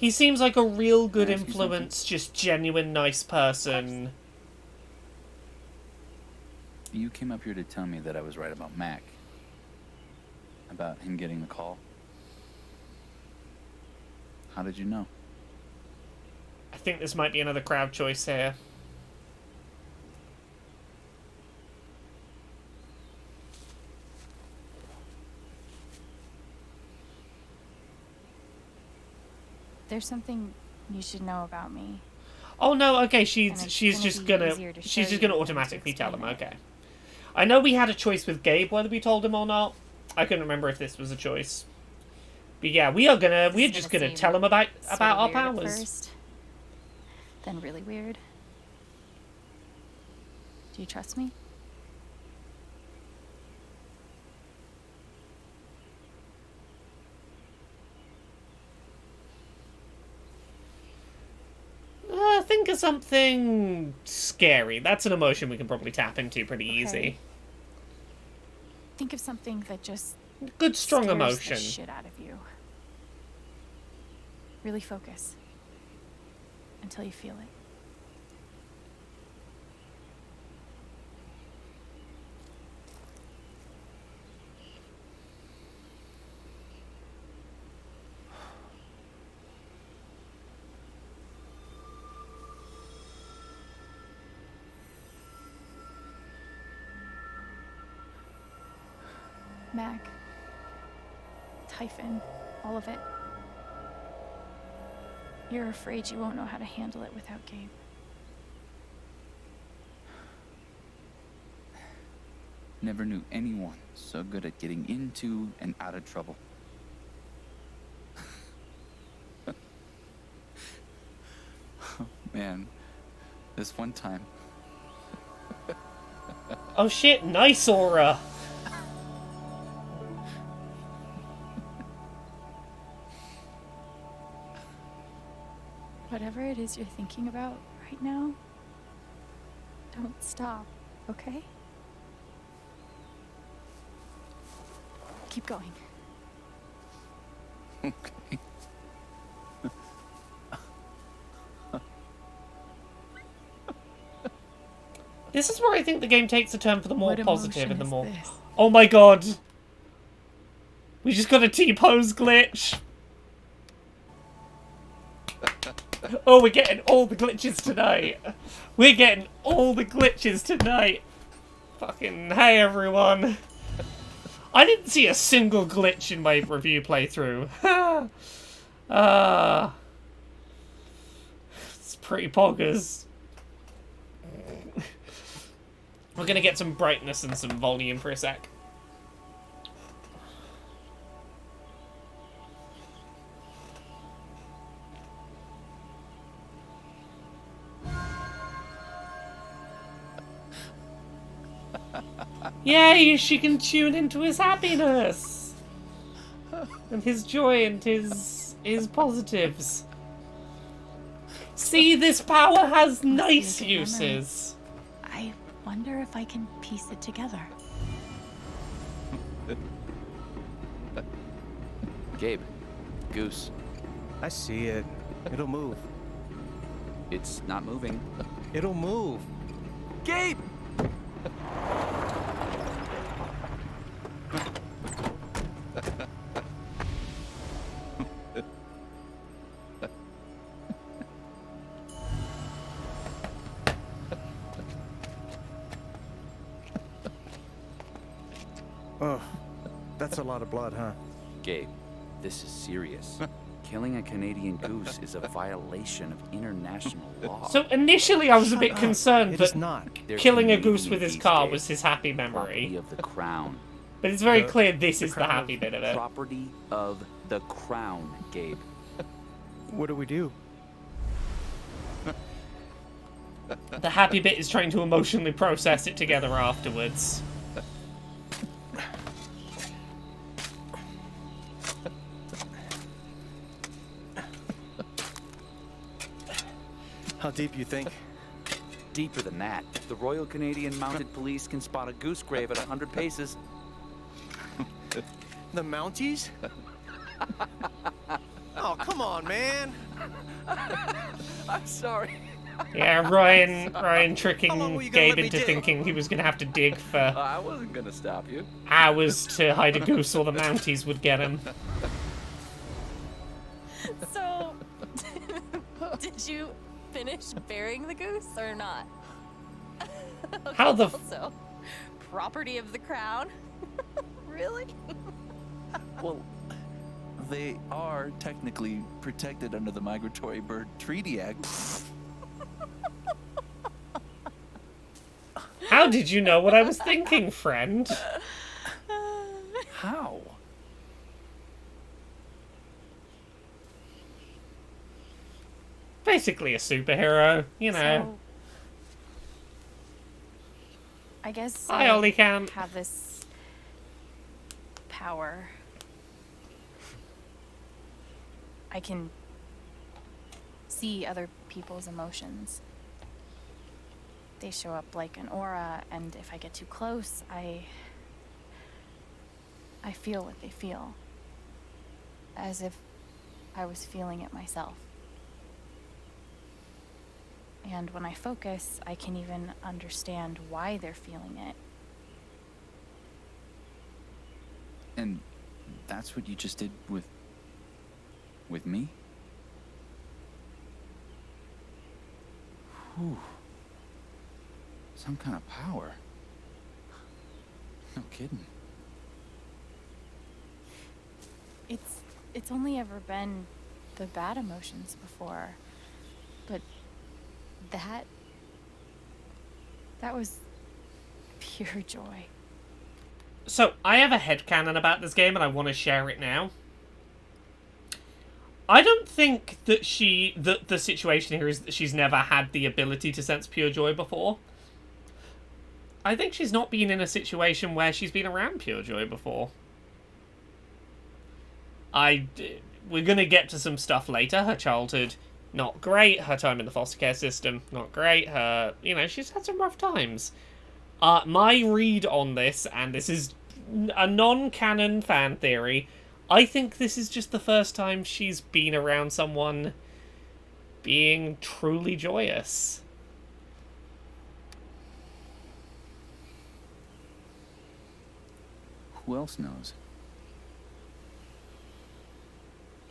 [SPEAKER 1] He seems like a real good
[SPEAKER 7] Can I ask you something?
[SPEAKER 1] influence, just genuine nice person.
[SPEAKER 7] You came up here to tell me that I was right about Mac. About him getting the call. How did you know?
[SPEAKER 1] I think this might be another crowd choice here.
[SPEAKER 4] There's something you should know about me.
[SPEAKER 1] Oh no, okay,
[SPEAKER 4] And
[SPEAKER 1] she's
[SPEAKER 4] it's
[SPEAKER 1] just
[SPEAKER 4] gonna be
[SPEAKER 1] gonna
[SPEAKER 4] easier to show
[SPEAKER 1] she's just
[SPEAKER 4] you
[SPEAKER 1] gonna
[SPEAKER 4] than to
[SPEAKER 1] automatically tell him,
[SPEAKER 4] explain it.
[SPEAKER 1] okay. I know we had a choice with Gabe whether we told him or not. I couldn't remember if this was a choice. But yeah, we're just gonna
[SPEAKER 4] seem
[SPEAKER 1] tell him about
[SPEAKER 4] sorta
[SPEAKER 1] our
[SPEAKER 4] weird at
[SPEAKER 1] powers.
[SPEAKER 4] first, then really weird. Do you trust me?
[SPEAKER 1] Think of something scary. That's an emotion we can probably tap into pretty easy.
[SPEAKER 4] Think of something that just
[SPEAKER 1] Good strong
[SPEAKER 4] scares
[SPEAKER 1] emotion.
[SPEAKER 4] the shit out of you. Really focus until you feel it. Mac, Typhon, all of it. You're afraid you won't know how to handle it without Gabe.
[SPEAKER 7] Never knew anyone so good at getting into and out of trouble. Oh, man, this one time.
[SPEAKER 1] Oh shit, nice aura.
[SPEAKER 4] Whatever it is you're thinking about right now, don't stop, okay? Keep going.
[SPEAKER 7] Okay.
[SPEAKER 1] This is where I think the game takes a turn for the more
[SPEAKER 4] What
[SPEAKER 1] positive and the
[SPEAKER 4] emotion
[SPEAKER 1] more...
[SPEAKER 4] is this?
[SPEAKER 1] Oh my god! We just got a T-pose glitch! Oh, we're getting all the glitches tonight! We're getting all the glitches tonight! Fucking hey everyone! I didn't see a single glitch in my review playthrough. It's pretty poggers. We're gonna get some brightness and some volume for a sec. Yay, she can tune into his happiness! And his joy and his positives. See, this power has nice
[SPEAKER 4] Good memory.
[SPEAKER 1] uses.
[SPEAKER 4] I wonder if I can piece it together.
[SPEAKER 7] Gabe, Goose.
[SPEAKER 8] I see it. It'll move.
[SPEAKER 7] It's not moving.
[SPEAKER 8] It'll move. Gabe! Oh, that's a lot of blood, huh?
[SPEAKER 7] Gabe, this is serious. Killing a Canadian goose is a violation of international law.
[SPEAKER 1] So initially I was a bit concerned
[SPEAKER 8] It is
[SPEAKER 1] that
[SPEAKER 8] not.
[SPEAKER 7] They're
[SPEAKER 1] killing a
[SPEAKER 7] Canadian
[SPEAKER 1] goose with his
[SPEAKER 7] these
[SPEAKER 1] car
[SPEAKER 7] days.
[SPEAKER 1] was his happy
[SPEAKER 7] Property
[SPEAKER 1] memory.
[SPEAKER 7] of the crown.
[SPEAKER 1] But it's very
[SPEAKER 8] The-
[SPEAKER 1] clear this
[SPEAKER 8] the
[SPEAKER 1] is the
[SPEAKER 8] crown
[SPEAKER 1] happy
[SPEAKER 8] of
[SPEAKER 1] bit of it.
[SPEAKER 7] Property of the crown, Gabe.
[SPEAKER 8] What do we do?
[SPEAKER 1] The happy bit is trying to emotionally process it together afterwards.
[SPEAKER 8] How deep you think?
[SPEAKER 7] Deeper than that. The Royal Canadian Mounted Police can spot a goose grave at 100 paces.
[SPEAKER 8] The Mounties?
[SPEAKER 9] Oh, come on, man.
[SPEAKER 20] I'm sorry.
[SPEAKER 1] Yeah, Ryan tricking
[SPEAKER 20] How long were you gonna
[SPEAKER 1] Gabe
[SPEAKER 20] let me
[SPEAKER 1] into
[SPEAKER 20] dig?
[SPEAKER 1] thinking he was going to have to dig for
[SPEAKER 20] I wasn't gonna stop you.
[SPEAKER 1] hours to hide a goose or the Mounties would get him.
[SPEAKER 4] So, did you finish burying the goose or not?
[SPEAKER 1] How the
[SPEAKER 4] Also, property of the crown? Really?
[SPEAKER 20] Well, they are technically protected under the Migratory Bird Treaty Act.
[SPEAKER 1] How did you know what I was thinking, friend?
[SPEAKER 20] How?
[SPEAKER 1] Basically a superhero, you know.
[SPEAKER 4] So, I guess
[SPEAKER 1] Hi, Ollie Camp.
[SPEAKER 4] have this power. I can see other people's emotions. They show up like an aura, and if I get too close, I feel what they feel. As if I was feeling it myself. And when I focus, I can even understand why they're feeling it.
[SPEAKER 7] And that's what you just did with me? Whew. Some kind of power. No kidding.
[SPEAKER 4] It's only ever been the bad emotions before. But that was pure joy.
[SPEAKER 1] So, I have a headcanon about this game and I want to share it now. I don't think that the situation here is that she's never had the ability to sense pure joy before. I think she's not been in a situation where she's been around pure joy before. We're gonna get to some stuff later. Her childhood, not great. Her time in the foster care system, not great. She's had some rough times. My read on this, and this is a non-canon fan theory, I think this is just the first time she's been around someone being truly joyous.
[SPEAKER 7] Who else knows?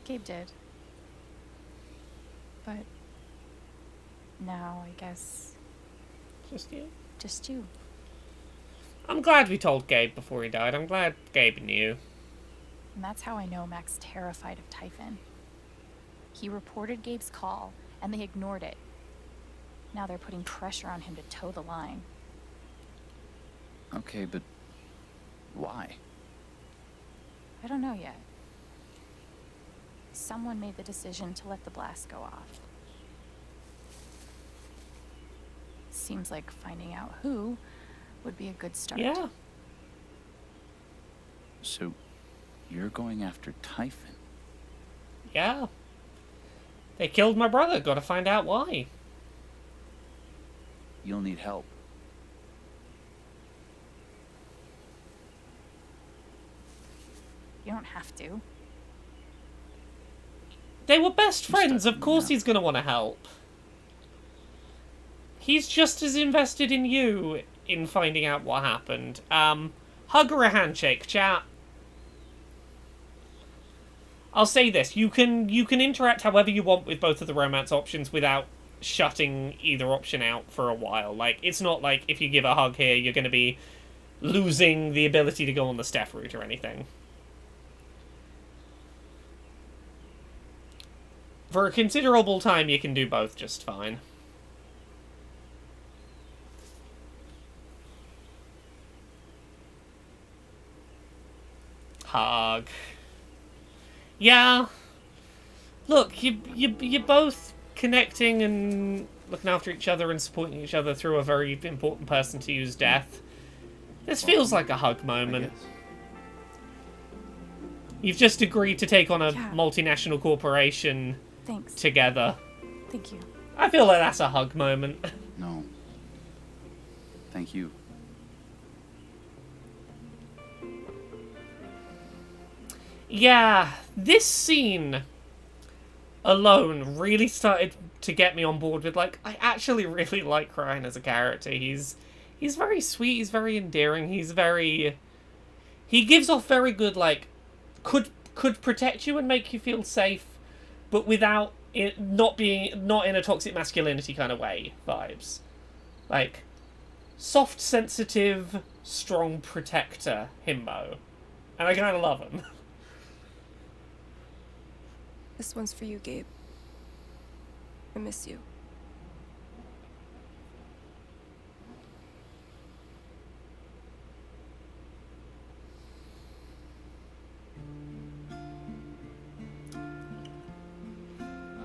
[SPEAKER 4] Gabe did. But now I guess
[SPEAKER 1] just you.
[SPEAKER 4] Just you.
[SPEAKER 1] I'm glad we told Gabe before he died. I'm glad Gabe knew.
[SPEAKER 4] And that's how I know Mac's terrified of Typhon. He reported Gabe's call, and they ignored it. Now they're putting pressure on him to toe the line.
[SPEAKER 7] Okay, but why?
[SPEAKER 4] I don't know yet. Someone made the decision to let the blast go off. Seems like finding out who would be a good start.
[SPEAKER 1] Yeah.
[SPEAKER 7] So, you're going after Typhon?
[SPEAKER 1] Yeah. They killed my brother. Gotta find out why.
[SPEAKER 7] You'll need help.
[SPEAKER 4] You don't have to.
[SPEAKER 1] They were best friends. Of course he's gonna want to help. He's just as invested in you in finding out what happened. Hug or a handshake, chat. I'll say this, you can interact however you want with both of the romance options without shutting either option out for a while. Like, it's not like if you give a hug here, you're going to be losing the ability to go on the Steph route or anything. For a considerable time, you can do both just fine. Hug. Yeah. Look, you're both connecting and looking after each other and supporting each other through a very important person to you's death. This feels like a hug moment. You've just agreed to take on a multinational corporation together.
[SPEAKER 4] Thank you.
[SPEAKER 1] I feel like that's a hug moment.
[SPEAKER 7] No. Thank you.
[SPEAKER 1] Yeah, this scene alone really started to get me on board with, like, I actually really like Ryan as a character. He's very sweet, he's very endearing, he gives off very good, like, could protect you and make you feel safe, but without it not in a toxic masculinity kind of way vibes. Like, soft, sensitive, strong protector himbo. And I kind of love him.
[SPEAKER 10] This one's for you, Gabe. I miss you.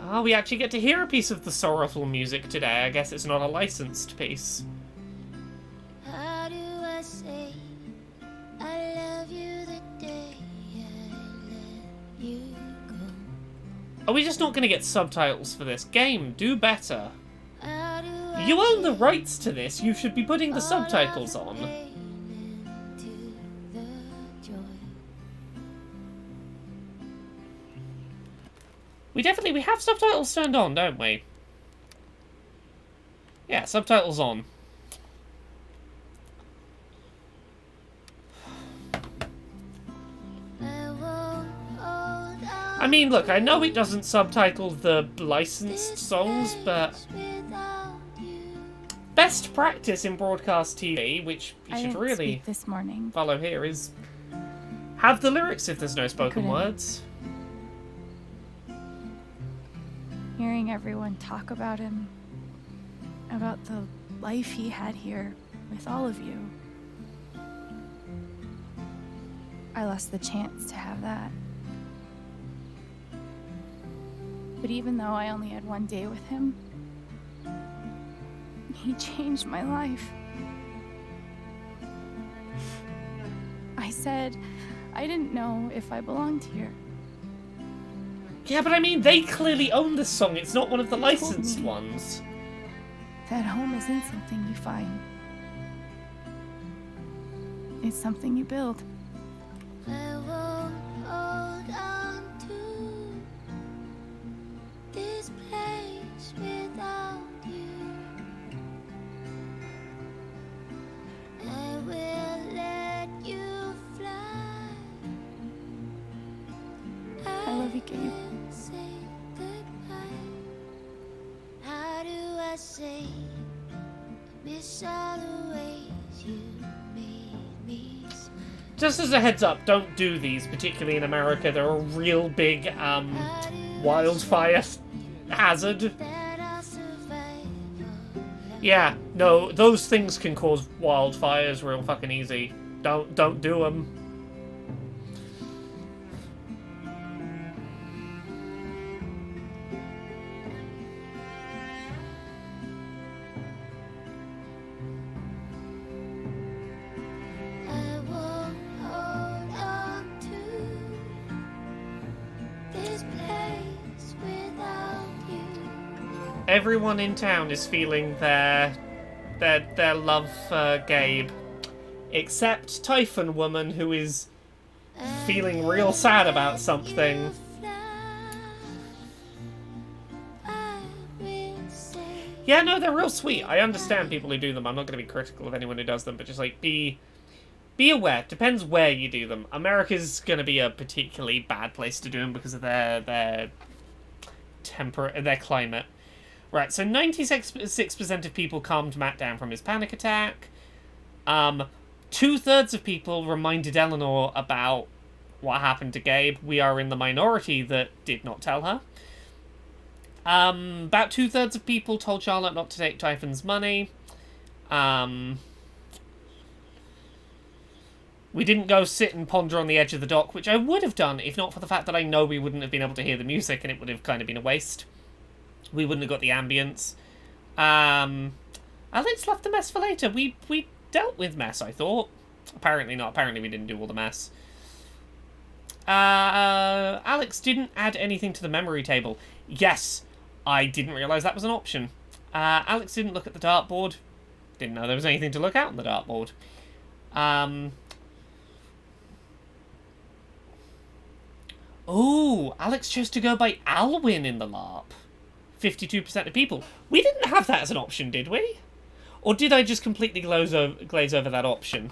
[SPEAKER 1] Oh, we actually get to hear a piece of the sorrowful music today. I guess it's not a licensed piece.
[SPEAKER 21] How do I say I love you the day I let you go?
[SPEAKER 1] Are we just not going to get subtitles for this? Game, do better.
[SPEAKER 21] How do I
[SPEAKER 1] You own the rights to this. You should be putting the subtitles on. We have subtitles turned on, don't we? Yeah, subtitles on. I mean, look, I know it doesn't subtitle the licensed songs, but best practice in broadcast TV, which you should really
[SPEAKER 4] this morning.
[SPEAKER 1] follow here, is have the lyrics if there's no spoken
[SPEAKER 4] couldn't.
[SPEAKER 1] words.
[SPEAKER 4] Hearing everyone talk about him, about the life he had here with all of you. I lost the chance to have that. But even though I only had one day with him, he changed my life. I said I didn't know if I belonged here.
[SPEAKER 1] Yeah, but I mean, they clearly own this song. It's not one of the licensed ones.
[SPEAKER 4] That home isn't something you find. It's something you build.
[SPEAKER 21] I won't hold on to this place without you. I will let you fly.
[SPEAKER 4] I love you, Gabe.
[SPEAKER 21] Say goodbye. How do I say I miss all the ways you made me smile?
[SPEAKER 1] Just as a heads up, don't do these, particularly in America. They're a real big wildfire hazard. Yeah, no, those things can cause wildfires real fucking easy. Don't do them.
[SPEAKER 21] I won't hold on to this place without you.
[SPEAKER 1] Everyone in town is feeling their love for Gabe, except Typhon Woman, who is feeling real sad about something. Yeah, no, they're real sweet. I understand people who do them. I'm not going to be critical of anyone who does them, but just like be aware. Depends where you do them. America's going to be a particularly bad place to do them because of their climate. Right, so 96% of people calmed Matt down from his panic attack. 2/3 of people reminded Eleanor about what happened to Gabe. We are in the minority that did not tell her. About 2/3 of people told Charlotte not to take Typhon's money. We didn't go sit and ponder on the edge of the dock, which I would have done if not for the fact that I know we wouldn't have been able to hear the music and it would have kind of been a waste. We wouldn't have got the ambience. Alex left the mess for later. We dealt with mess, I thought. Apparently not. Apparently we didn't do all the mess. Alex didn't add anything to the memory table. Yes, I didn't realise that was an option. Alex didn't look at the dartboard. Didn't know there was anything to look at on the dartboard. Oh, Alex chose to go by Alwyn in the LARP. 52% of people. We didn't have that as an option, did we? Or did I just completely glaze over that option?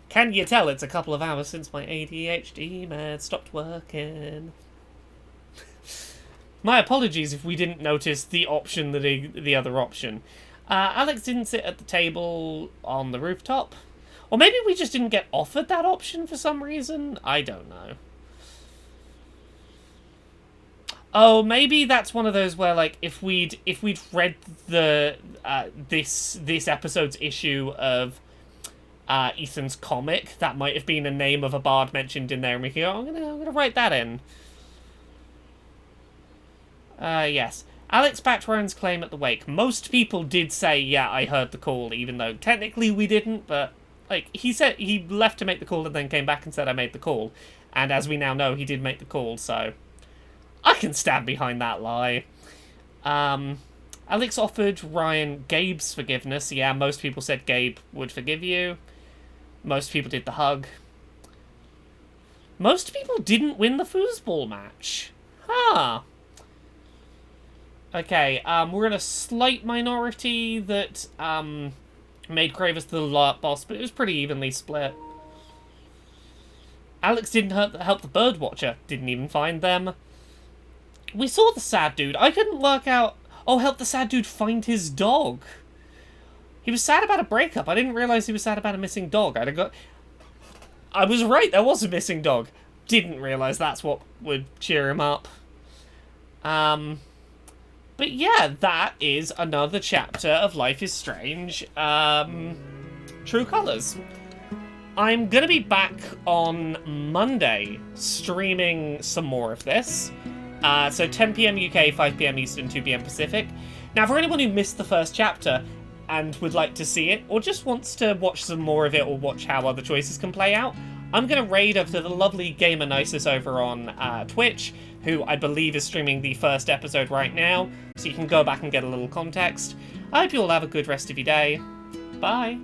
[SPEAKER 1] Can you tell it's a couple of hours since my ADHD meds stopped working? My apologies if we didn't notice the option, the other option. Alex didn't sit at the table on the rooftop. Or maybe we just didn't get offered that option for some reason? I don't know. Oh, maybe that's one of those where, like, if we'd read the this episode's issue of Ethan's comic, that might have been a name of a bard mentioned in there, and we can go, I'm gonna write that in. Yes. Alex backed Ryan's claim at the wake. Most people did say, yeah, I heard the call, even though technically we didn't, but, like, he said he left to make the call and then came back and said I made the call. And as we now know, he did make the call, so I can stand behind that lie. Alex offered Ryan Gabe's forgiveness. Yeah, most people said Gabe would forgive you. Most people did the hug. Most people didn't win the foosball match. Huh. Okay, we're in a slight minority that made Kravis the LARP boss, but it was pretty evenly split. Alex didn't help the Birdwatcher. Didn't even find them. We saw the sad dude. I couldn't work out... Oh, help the sad dude find his dog. He was sad about a breakup. I didn't realize he was sad about a missing dog. I was right, there was a missing dog. Didn't realize that's what would cheer him up. But yeah, that is another chapter of Life is Strange. True Colors. I'm gonna be back on Monday streaming some more of this. So 10 PM UK, 5 PM Eastern, 2 PM Pacific. Now, for anyone who missed the first chapter and would like to see it, or just wants to watch some more of it, or watch how other choices can play out, I'm going to raid up to the lovely Gamer Nisus over on Twitch, who I believe is streaming the first episode right now, so you can go back and get a little context. I hope you all have a good rest of your day. Bye!